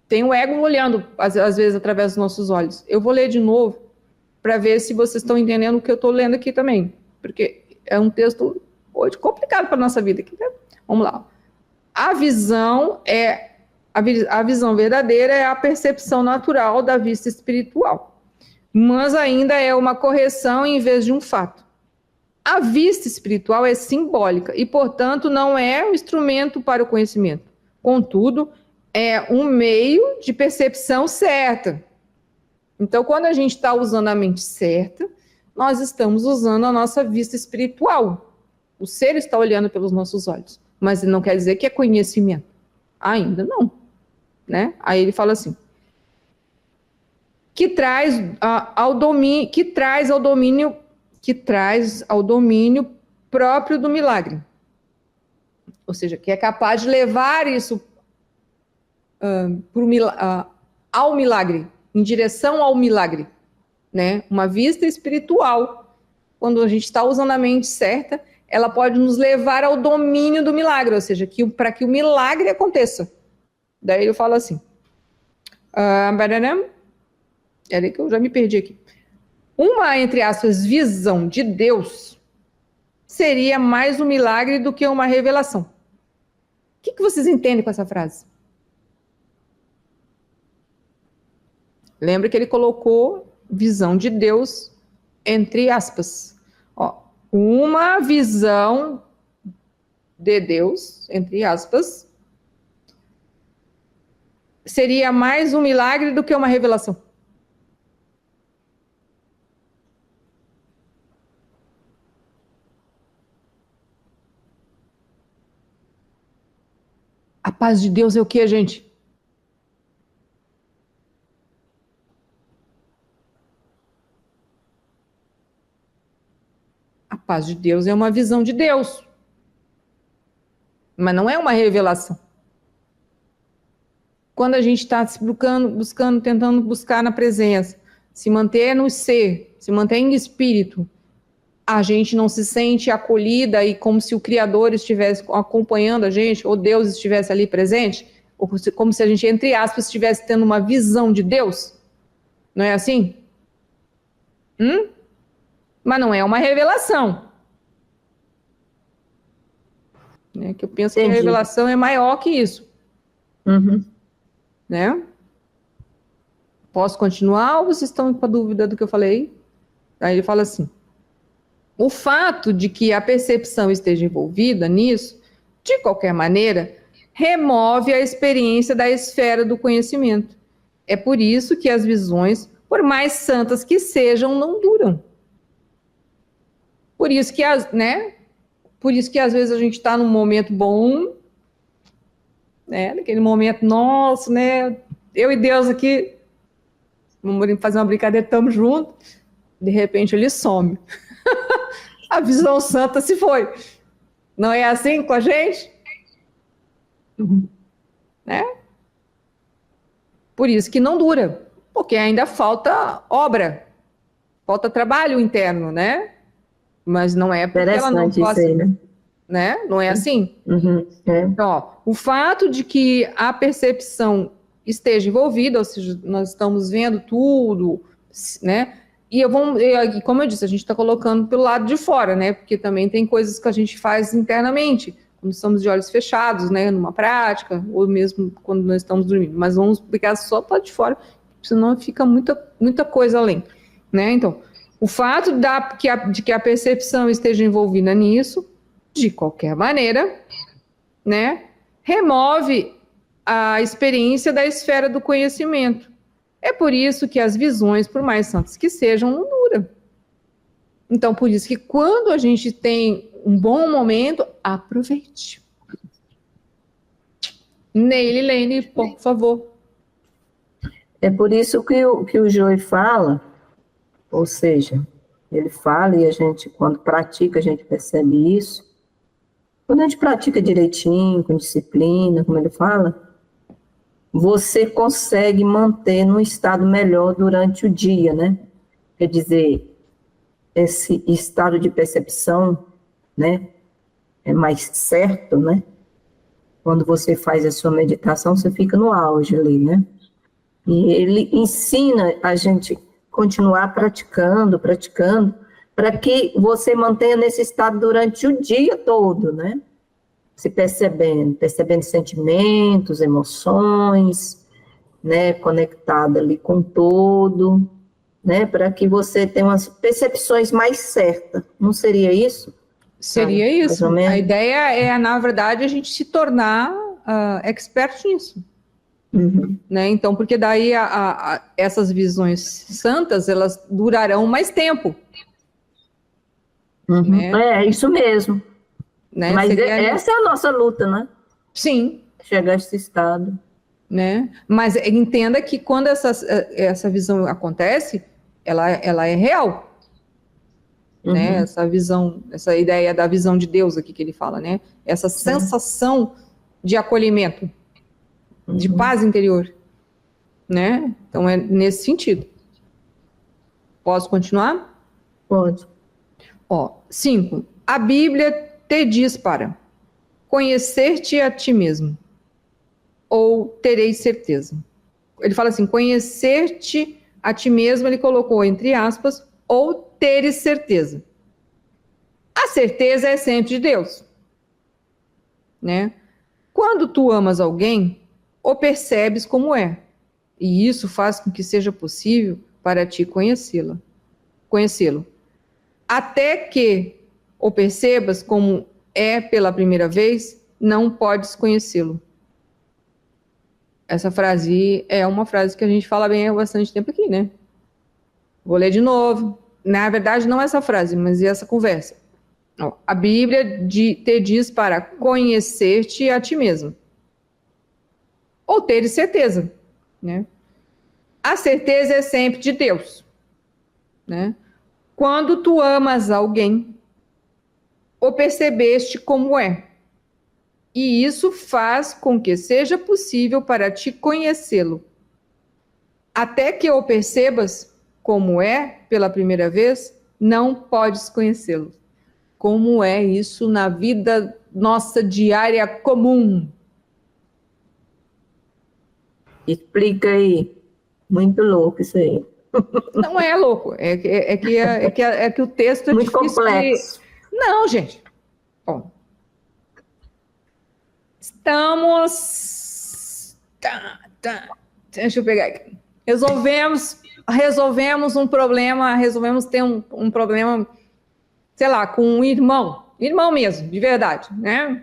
Tem o ego olhando às vezes através dos nossos olhos. Eu vou ler de novo para ver se vocês estão entendendo o que eu estou lendo aqui também, porque é um texto hoje complicado para nossa vida aqui, né? Vamos lá. A visão verdadeira é a percepção natural da vista espiritual, mas ainda é uma correção em vez de um fato. A vista espiritual é simbólica e, portanto, não é um instrumento para o conhecimento. Contudo, é um meio de percepção certa. Então, quando a gente está usando a mente certa, nós estamos usando a nossa vista espiritual. O ser está olhando pelos nossos olhos, mas não quer dizer que é conhecimento. Ainda não, né? Aí ele fala assim, que traz ao domínio próprio do milagre. Ou seja, que é capaz de levar isso ao milagre, em direção ao milagre, né? Uma vista espiritual, quando a gente está usando a mente certa, ela pode nos levar ao domínio do milagre, ou seja, para que o milagre aconteça. Daí ele fala assim, era que eu já me perdi aqui. Uma, entre aspas, visão de Deus seria mais um milagre do que uma revelação. O que vocês entendem com essa frase? Lembra que ele colocou visão de Deus entre aspas. Ó, uma visão de Deus, entre aspas, seria mais um milagre do que uma revelação. A paz de Deus é o que, gente? A paz de Deus é uma visão de Deus. Mas não é uma revelação. Quando a gente está tentando buscar na presença, se manter no ser, se manter em espírito, a gente não se sente acolhida e como se o Criador estivesse acompanhando a gente, ou Deus estivesse ali presente, ou como se a gente, entre aspas, estivesse tendo uma visão de Deus. Não é assim? Mas não é uma revelação. Né? Que eu penso que a revelação é maior que isso. Né? Posso continuar ou vocês estão com a dúvida do que eu falei? Aí ele fala assim, o fato de que a percepção esteja envolvida nisso, de qualquer maneira, remove a experiência da esfera do conhecimento. É por isso que as visões, por mais santas que sejam, não duram. Por isso que às vezes a gente está num momento bom né? Naquele momento nosso, né? Eu e Deus aqui, vamos fazer uma brincadeira, estamos juntos. De repente ele some. A visão santa se foi. Não é assim com a gente? Né? Por isso que não dura, porque ainda falta obra, falta trabalho interno, né? Mas não é porque ela não possa, isso aí, né? Não é assim? Então, ó, o fato de que a percepção esteja envolvida, ou seja, nós estamos vendo tudo, né? E como eu disse, a gente está colocando pelo lado de fora, né? Porque também tem coisas que a gente faz internamente, quando estamos de olhos fechados, né? Numa prática, ou mesmo quando nós estamos dormindo. Mas vamos pegar só para de fora, senão fica muita coisa além, né? Então, o fato de que a percepção esteja envolvida nisso, de qualquer maneira, né? Remove a experiência da esfera do conhecimento. É por isso que as visões, por mais santas que sejam, não duram. Então, por isso que quando a gente tem um bom momento, aproveite. Neile Lane, por favor. É por isso que o Joey fala, ou seja, ele fala e a gente, quando pratica, a gente percebe isso. Quando a gente pratica direitinho, com disciplina, como ele fala, você consegue manter num estado melhor durante o dia, né? Quer dizer, esse estado de percepção, né, é mais certo, né? Quando você faz a sua meditação, você fica no auge ali, né? E ele ensina a gente continuar praticando, para que você mantenha nesse estado durante o dia todo, né? Se percebendo sentimentos, emoções, né, conectada ali com todo, né, para que você tenha umas percepções mais certas. Não seria isso? Seria isso. A ideia é, na verdade, a gente se tornar expert nisso. Né? Então, porque daí essas visões santas, elas durarão mais tempo. Né? É isso mesmo. Né? Mas essa é a nossa luta, né? Sim. Chegar a esse estado. Né? Mas entenda que quando essa visão acontece, ela é real. Né? Essa visão, essa ideia da visão de Deus aqui que ele fala, né? Essa sensação de acolhimento, de paz interior. Né? Então é nesse sentido. Posso continuar? Pode. 5. A Bíblia te diz para conhecer-te a ti mesmo, ou tereis certeza. Ele fala assim, conhecer-te a ti mesmo, ele colocou entre aspas, ou teres certeza. A certeza é sempre de Deus. Né? Quando tu amas alguém, o percebes como é, e isso faz com que seja possível para ti conhecê-lo. Até que o percebas como é pela primeira vez, não podes conhecê-lo. Essa frase é uma frase que a gente fala bem há bastante tempo aqui, né? Vou ler de novo. Na verdade, não essa frase, mas essa conversa. A Bíblia te diz para conhecer-te a ti mesmo. Ou teres certeza, né? A certeza é sempre de Deus, né? Quando tu amas alguém, o percebeste como é. E isso faz com que seja possível para ti conhecê-lo. Até que o percebas como é pela primeira vez, não podes conhecê-lo. Como é isso na vida nossa diária comum? Explica aí. Muito louco isso aí. Não é louco, é que o texto é muito difícil complexo. Não, gente. Bom, estamos... Deixa eu pegar aqui. Resolvemos um problema, resolvemos ter um problema, sei lá, com um irmão mesmo, de verdade, né?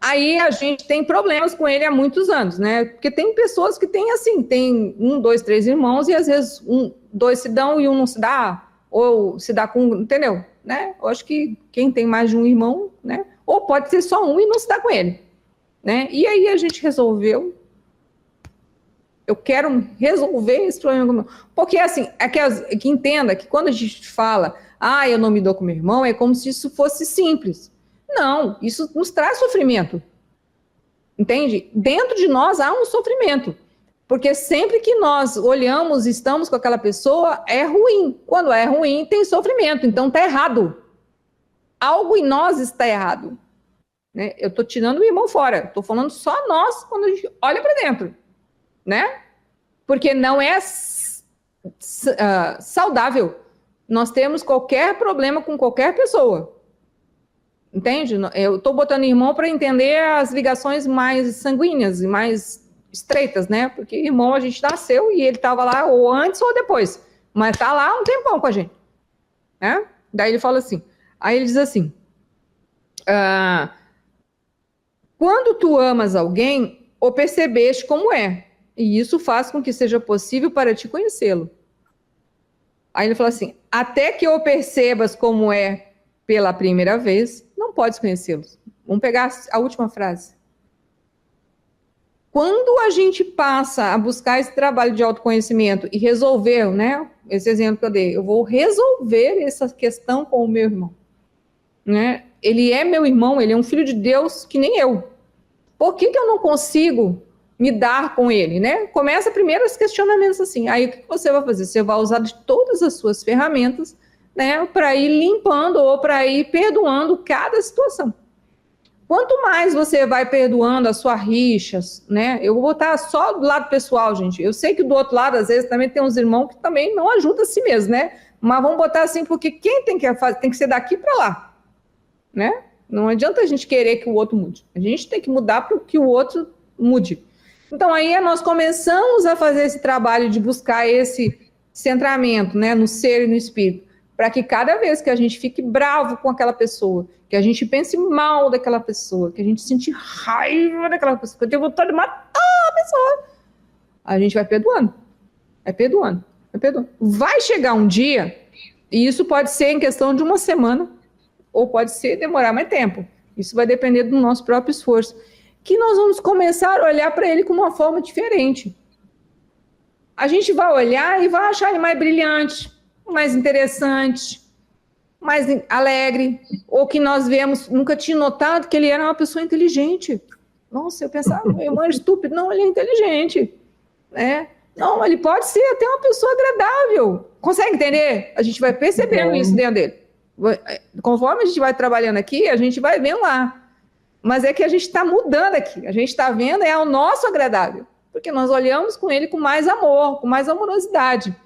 Aí a gente tem problemas com ele há muitos anos, né? Porque tem pessoas que têm assim, tem 1, 2, 3 irmãos e às vezes 2 se dão e um não se dá, ou se dá com, entendeu? Né? Eu acho que quem tem mais de um irmão, né? Ou pode ser só um e não se dá com ele, né? E aí a gente resolveu. Eu quero resolver esse problema. Porque, assim, que entenda que quando a gente fala, eu não me dou com meu irmão, é como se isso fosse simples. Não, isso nos traz sofrimento. Entende? Dentro de nós há um sofrimento. Porque sempre que nós olhamos e estamos com aquela pessoa, é ruim. Quando é ruim, tem sofrimento. Então, está errado. Algo em nós está errado. Né? Eu estou tirando o irmão fora. Estou falando só nós quando a gente olha para dentro. Né? Porque não é saudável nós temos qualquer problema com qualquer pessoa. Entende? Eu estou botando irmão para entender as ligações mais sanguíneas e mais estreitas, né? Porque irmão a gente nasceu e ele estava lá ou antes ou depois, mas está lá há um tempão com a gente. Né? Daí ele fala assim, aí ele diz assim, quando tu amas alguém, o percebeste como é, e isso faz com que seja possível para te conhecê-lo. Aí ele fala assim, até que o percebas como é pela primeira vez, não podes conhecê-los. Vamos pegar a última frase. Quando a gente passa a buscar esse trabalho de autoconhecimento e resolver, né, esse exemplo que eu dei, eu vou resolver essa questão com o meu irmão. Né? Ele é meu irmão, ele é um filho de Deus que nem eu. Por que eu não consigo me dar com ele, né? Começa primeiro os questionamentos assim. Aí o que você vai fazer? Você vai usar de todas as suas ferramentas, né, para ir limpando ou para ir perdoando cada situação. Quanto mais você vai perdoando as suas rixas, né? Eu vou botar só do lado pessoal, gente. Eu sei que do outro lado, às vezes, também tem uns irmãos que também não ajudam a si mesmo, né? Mas vamos botar assim, porque quem tem que fazer tem que ser daqui para lá, né? Não adianta a gente querer que o outro mude. A gente tem que mudar para que o outro mude. Então, aí nós começamos a fazer esse trabalho de buscar esse centramento, né, no ser e no espírito, para que cada vez que a gente fique bravo com aquela pessoa, que a gente pense mal daquela pessoa, que a gente sente raiva daquela pessoa, que eu tenho vontade de matar a pessoa, a gente vai perdoando, vai perdoando, vai perdoando. Vai chegar um dia, e isso pode ser em questão de uma semana, ou pode ser demorar mais tempo. Isso vai depender do nosso próprio esforço. Que nós vamos começar a olhar para ele com uma forma diferente. A gente vai olhar e vai achar ele mais brilhante, mais interessante, mais alegre, ou que nós vemos, nunca tinha notado que ele era uma pessoa inteligente. Nossa, eu pensava, meu irmão é estúpido. Não, ele é inteligente. Né? Não, ele pode ser até uma pessoa agradável. Consegue entender? A gente vai percebendo isso dentro dele. Conforme a gente vai trabalhando aqui, a gente vai vendo lá. Mas é que a gente está mudando aqui. A gente está vendo, é o nosso agradável. Porque nós olhamos com ele com mais amor, com mais amorosidade.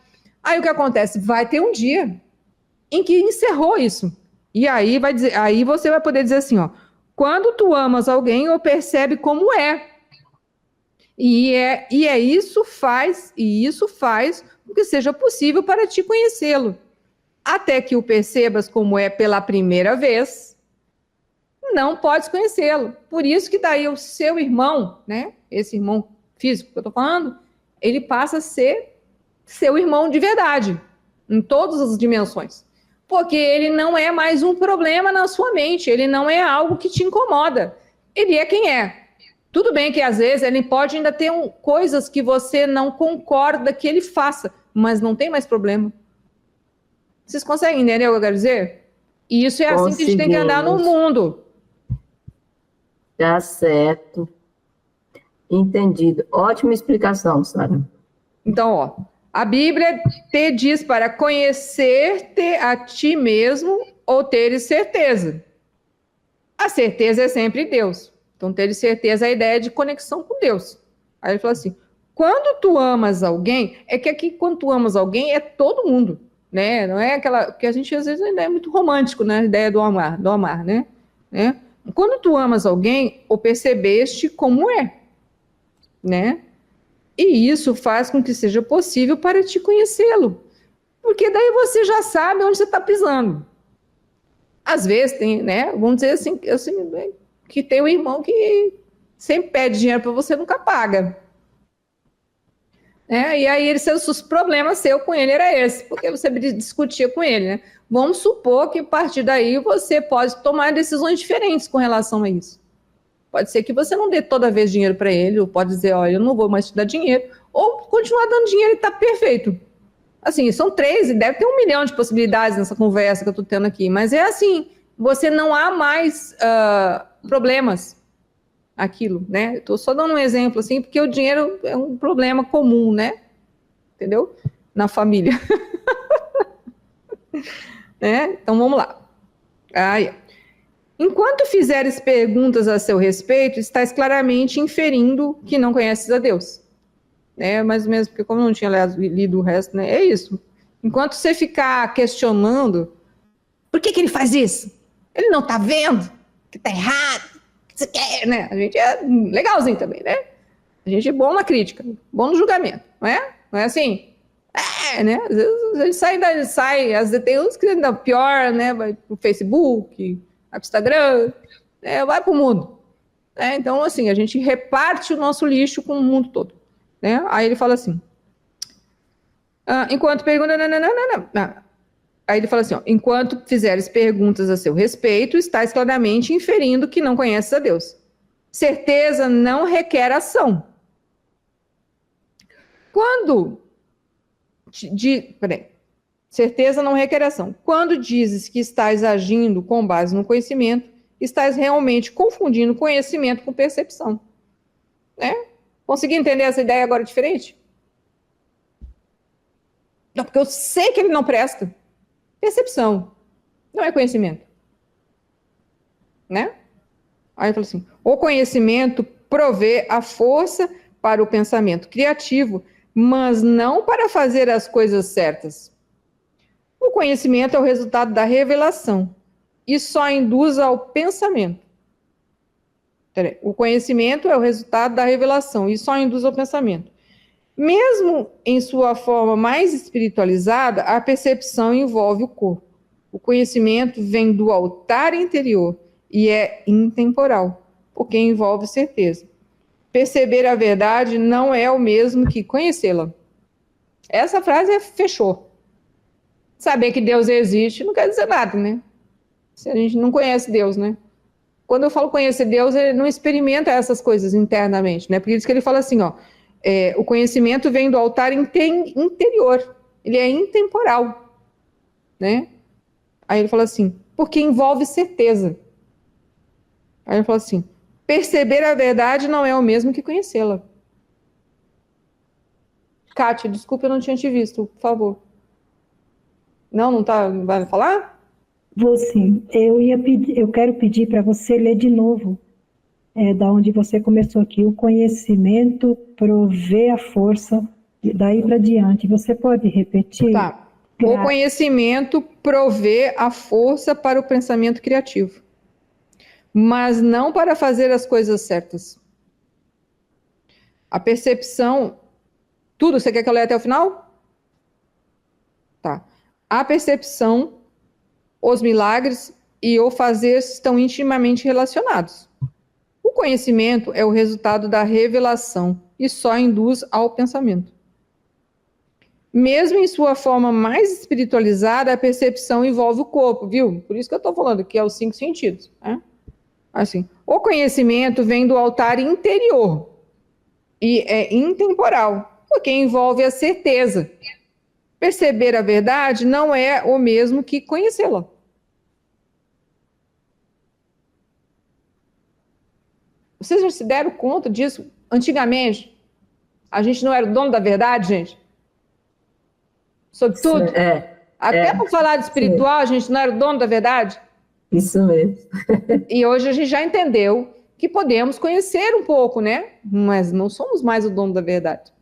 Aí o que acontece? Vai ter um dia em que encerrou isso. E aí, aí você vai poder dizer assim, ó, quando tu amas alguém, ou percebe como é. Isso faz com que seja possível para ti conhecê-lo. Até que o percebas como é pela primeira vez, não podes conhecê-lo. Por isso que daí o seu irmão, né, esse irmão físico que eu estou falando, ele passa a ser seu irmão de verdade, em todas as dimensões. Porque ele não é mais um problema na sua mente, ele não é algo que te incomoda. Ele é quem é. Tudo bem que às vezes ele pode ainda ter coisas que você não concorda que ele faça, mas não tem mais problema. Vocês conseguem entender o que eu quero dizer? E isso é assim que a gente tem que andar no mundo. Tá certo. Entendido. Ótima explicação, Sara. Então, ó, a Bíblia te diz para conhecer-te a ti mesmo ou teres certeza. A certeza é sempre Deus. Então, teres certeza é a ideia de conexão com Deus. Aí ele fala assim, quando tu amas alguém, é que aqui quando tu amas alguém é todo mundo, né? Não é aquela que a gente às vezes ainda é muito romântico, né? A ideia do amar, né? Quando tu amas alguém, o percebeste como é, né? E isso faz com que seja possível para te conhecê-lo. Porque daí você já sabe onde você está pisando. Às vezes tem, né? Vamos dizer assim, que tem um irmão que sempre pede dinheiro para você, nunca paga. E aí os problemas seu com ele era esse, porque você discutia com ele, né? Vamos supor que a partir daí você pode tomar decisões diferentes com relação a isso. Pode ser que você não dê toda vez dinheiro para ele, ou pode dizer, olha, eu não vou mais te dar dinheiro, ou continuar dando dinheiro e tá perfeito. Assim, são 3 e deve ter 1 milhão de possibilidades nessa conversa que eu tô tendo aqui, mas é assim, você não há mais problemas aquilo, né? Eu tô só dando um exemplo, assim, porque o dinheiro é um problema comum, né? Entendeu? Na família. Né? Então, vamos lá. Enquanto fizeres perguntas a seu respeito, estás claramente inferindo que não conheces a Deus. Né? Mais ou menos, porque como eu não tinha lido o resto, né? É isso. Enquanto você ficar questionando, por que ele faz isso? Ele não tá vendo que tá errado. Você quer, né? A gente é legalzinho também, né? A gente é bom na crítica, bom no julgamento, não é? Não é assim? Né? Às vezes a gente sai, às vezes tem uns que ainda pior, né? Vai pro Facebook, vai pro Instagram, né? Vai pro mundo. Né? Então, assim, a gente reparte o nosso lixo com o mundo todo. Né? Aí ele fala assim, enquanto pergunta, aí ele fala assim, ó, enquanto fizeres perguntas a seu respeito, estás claramente inferindo que não conheces a Deus. Certeza não requer ação. Certeza não requer ação. Quando dizes que estás agindo com base no conhecimento, estás realmente confundindo conhecimento com percepção. Né? Consegui entender essa ideia agora diferente? Não, porque eu sei que ele não presta. Percepção, não é conhecimento. Né? Aí ele falou assim, o conhecimento provê a força para o pensamento criativo, mas não para fazer as coisas certas. O conhecimento é o resultado da revelação e só induz ao pensamento. O conhecimento é o resultado da revelação e só induz ao pensamento. Mesmo em sua forma mais espiritualizada, a percepção envolve o corpo. O conhecimento vem do altar interior e é intemporal, porque envolve certeza. Perceber a verdade não é o mesmo que conhecê-la. Essa frase fechou. Saber que Deus existe não quer dizer nada, né? Se a gente não conhece Deus, né? Quando eu falo conhecer Deus, ele não experimenta essas coisas internamente, né? Por isso que ele fala assim, ó, o conhecimento vem do altar interior, ele é intemporal, né? Aí ele fala assim, porque envolve certeza. Aí ele fala assim, perceber a verdade não é o mesmo que conhecê-la. Kátia, desculpa, eu não tinha te visto, por favor. Não tá, não vai falar? Vou sim. Eu quero pedir para você ler de novo, da onde você começou aqui. O conhecimento provê a força, daí para diante. Você pode repetir? Tá. O conhecimento provê a força para o pensamento criativo, mas não para fazer as coisas certas. A percepção... Tudo? Você quer que eu leia até o final? Tá. A percepção, os milagres e o fazer estão intimamente relacionados. O conhecimento é o resultado da revelação e só induz ao pensamento. Mesmo em sua forma mais espiritualizada, a percepção envolve o corpo, viu? Por isso que eu estou falando que é os 5 sentidos. Né? Assim, o conhecimento vem do altar interior e é intemporal, porque envolve a certeza. Perceber a verdade não é o mesmo que conhecê-la. Vocês já se deram conta disso? Antigamente, a gente não era o dono da verdade, gente? Sobre tudo? Até para falar de espiritual, a gente não era o dono da verdade? Isso mesmo. E hoje a gente já entendeu que podemos conhecer um pouco, né? Mas não somos mais o dono da verdade.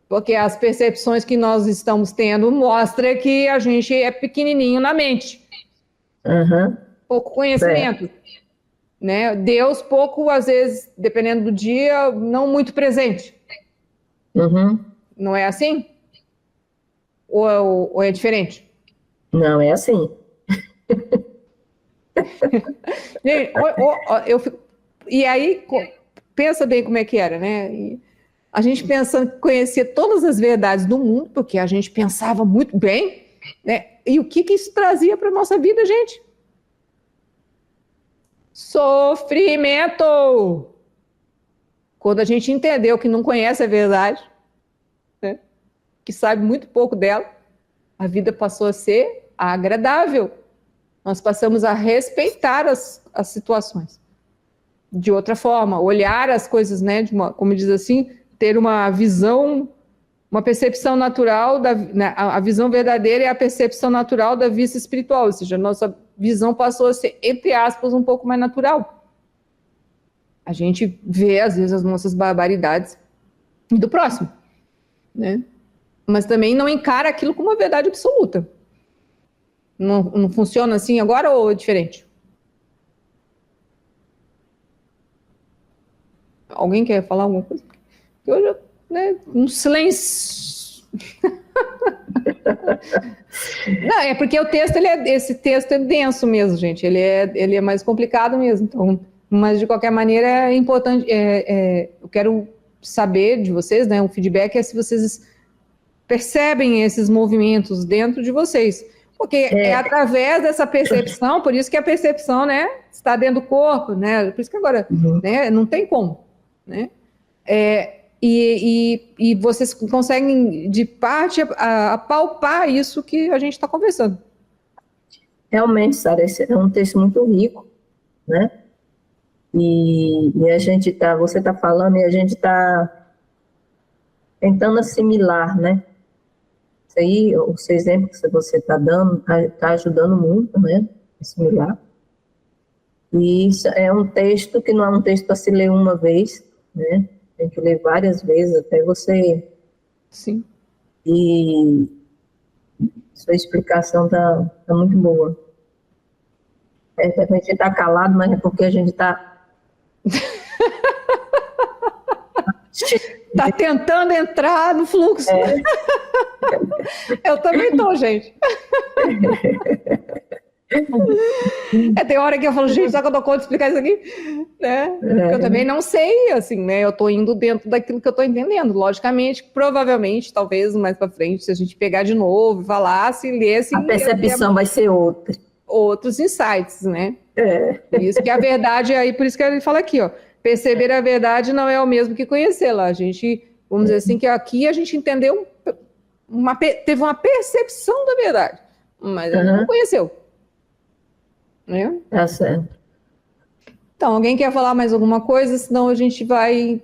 Porque as percepções que nós estamos tendo mostram que a gente é pequenininho na mente. Pouco conhecimento. Né? Deus pouco, às vezes, dependendo do dia, não muito presente. Não é assim? Ou é diferente? Não, é assim. E aí, pensa bem como é que era, né? E a gente pensando que conhecia todas as verdades do mundo, porque a gente pensava muito bem, né? E o que isso trazia para a nossa vida, gente? Sofrimento! Quando a gente entendeu que não conhece a verdade, né, que sabe muito pouco dela, a vida passou a ser agradável. Nós passamos a respeitar as situações. De outra forma, olhar as coisas, né, como diz assim, ter uma visão, uma percepção natural, né, a visão verdadeira é a percepção natural da vista espiritual, ou seja, a nossa visão passou a ser, entre aspas, um pouco mais natural. A gente vê, às vezes, as nossas barbaridades do próximo, né? Mas também não encara aquilo como uma verdade absoluta. Não funciona assim agora ou é diferente? Alguém quer falar alguma coisa? Hoje, né, um silêncio. Não, é porque o texto, esse texto é denso mesmo, gente. Ele é mais complicado mesmo. Então, mas de qualquer maneira é importante. Eu quero saber de vocês, né? O feedback é se vocês percebem esses movimentos dentro de vocês. Porque é através dessa percepção, por isso que a percepção, né, está dentro do corpo, né? Por isso que agora, né, não tem como, né? E vocês conseguem, de parte, apalpar isso que a gente está conversando. Realmente, Sara, esse é um texto muito rico, né? E a gente você está falando e a gente está tentando assimilar, né? Isso aí, esse exemplo que você está dando, está ajudando muito, né? Assimilar. E isso é um texto que não é um texto para se ler uma vez, né? Tem que ler várias vezes até você... Sim. E sua explicação está muito boa. A gente está calado, mas é porque a gente está... Está tentando entrar no fluxo. Eu também estou, gente. Tem hora que eu falo, gente, só que eu dou conta de explicar isso aqui, né? Eu também não sei, assim, né? Eu estou indo dentro daquilo que eu estou entendendo. Logicamente, provavelmente, talvez mais para frente, se a gente pegar de novo, falasse, lesse... A percepção vai ser outra. Outros insights, né? Por isso que a verdade, aí por isso que ele fala aqui, ó, perceber a verdade não é o mesmo que conhecê-la. A gente, vamos dizer assim, que aqui a gente entendeu, teve uma percepção da verdade, mas não conheceu. Né? Tá certo. Então, alguém quer falar mais alguma coisa? Senão a gente vai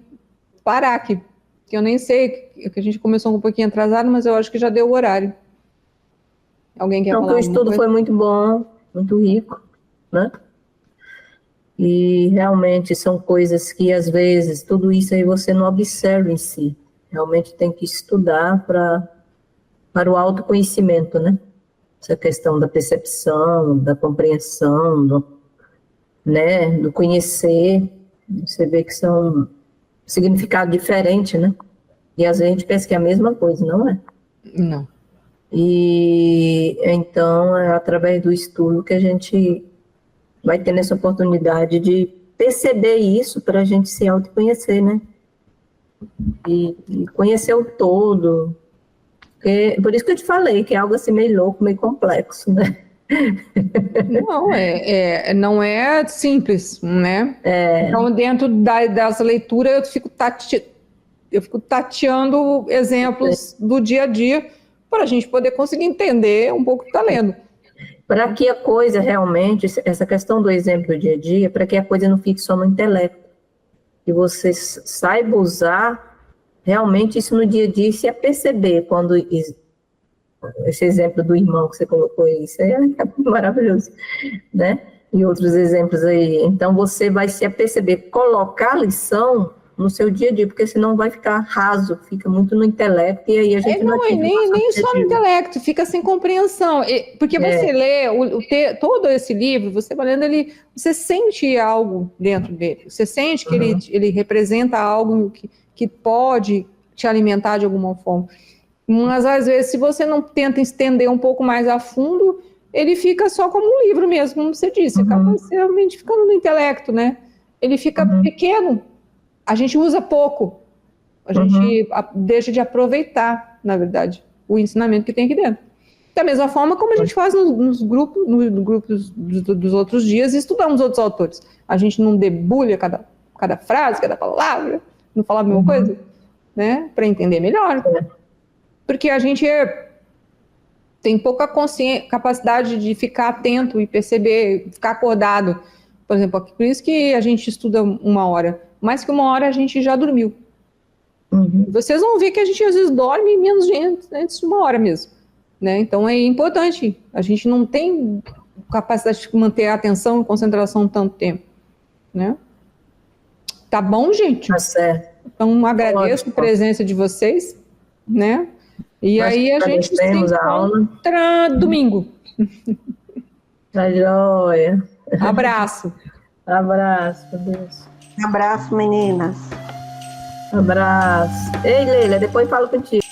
parar aqui. Que eu nem sei, que a gente começou um pouquinho atrasado, mas eu acho que já deu o horário. Alguém quer falar? Então, o estudo foi muito bom, muito rico, né? E realmente são coisas que, às vezes, tudo isso aí você não observa em si. Realmente tem que estudar para o autoconhecimento, né? Essa questão da percepção, da compreensão, né? Do conhecer. Você vê que são significados diferentes, né? E às vezes a gente pensa que é a mesma coisa, não é? Não. E então é através do estudo que a gente vai tendo essa oportunidade de perceber isso para a gente se autoconhecer, né? E conhecer o todo. Por isso que eu te falei que é algo assim meio louco, meio complexo, né? Não, não é simples, né? Então, dentro dessa leitura, eu fico tateando exemplos do dia a dia para a gente poder conseguir entender um pouco o que está lendo. Para que a coisa realmente, essa questão do exemplo do dia a dia, para que a coisa não fique só no intelecto, que você saiba usar realmente isso no dia a dia e se aperceber quando esse exemplo do irmão que você colocou aí, isso aí é maravilhoso, né? E outros exemplos aí. Então você vai se aperceber, colocar a lição no seu dia a dia, porque senão vai ficar raso, fica muito no intelecto, e aí a gente não atinge nem só no intelecto, fica sem compreensão, porque você lê todo esse livro, você vai lendo ele, você sente algo dentro dele, você sente que ele representa algo que pode te alimentar de alguma forma, mas às vezes se você não tenta estender um pouco mais a fundo, ele fica só como um livro mesmo, como você disse, acaba realmente ficando no intelecto, né? Ele fica pequeno. A gente usa pouco, a gente deixa de aproveitar, na verdade, o ensinamento que tem aqui dentro. Da mesma forma como a gente faz nos grupos, no grupos dos outros dias e estudamos outros autores. A gente não debulha cada frase, cada palavra, não fala a mesma coisa, né? Para entender melhor. Porque a gente tem pouca capacidade de ficar atento e perceber, ficar acordado. Por exemplo, por isso que a gente estuda 1 hora. Mais que 1 hora a gente já dormiu. Vocês vão ver que a gente às vezes dorme menos antes de 1 hora mesmo. Né? Então é importante. A gente não tem capacidade de manter a atenção e concentração tanto tempo. Né? Tá bom, gente? Tá certo. Então agradeço a presença de vocês. Né? E Nós aí a gente se encontra domingo. Tá joia. Abraço. Abraço, Deus. Abraço, meninas. Abraço. Ei, Leila, depois falo contigo.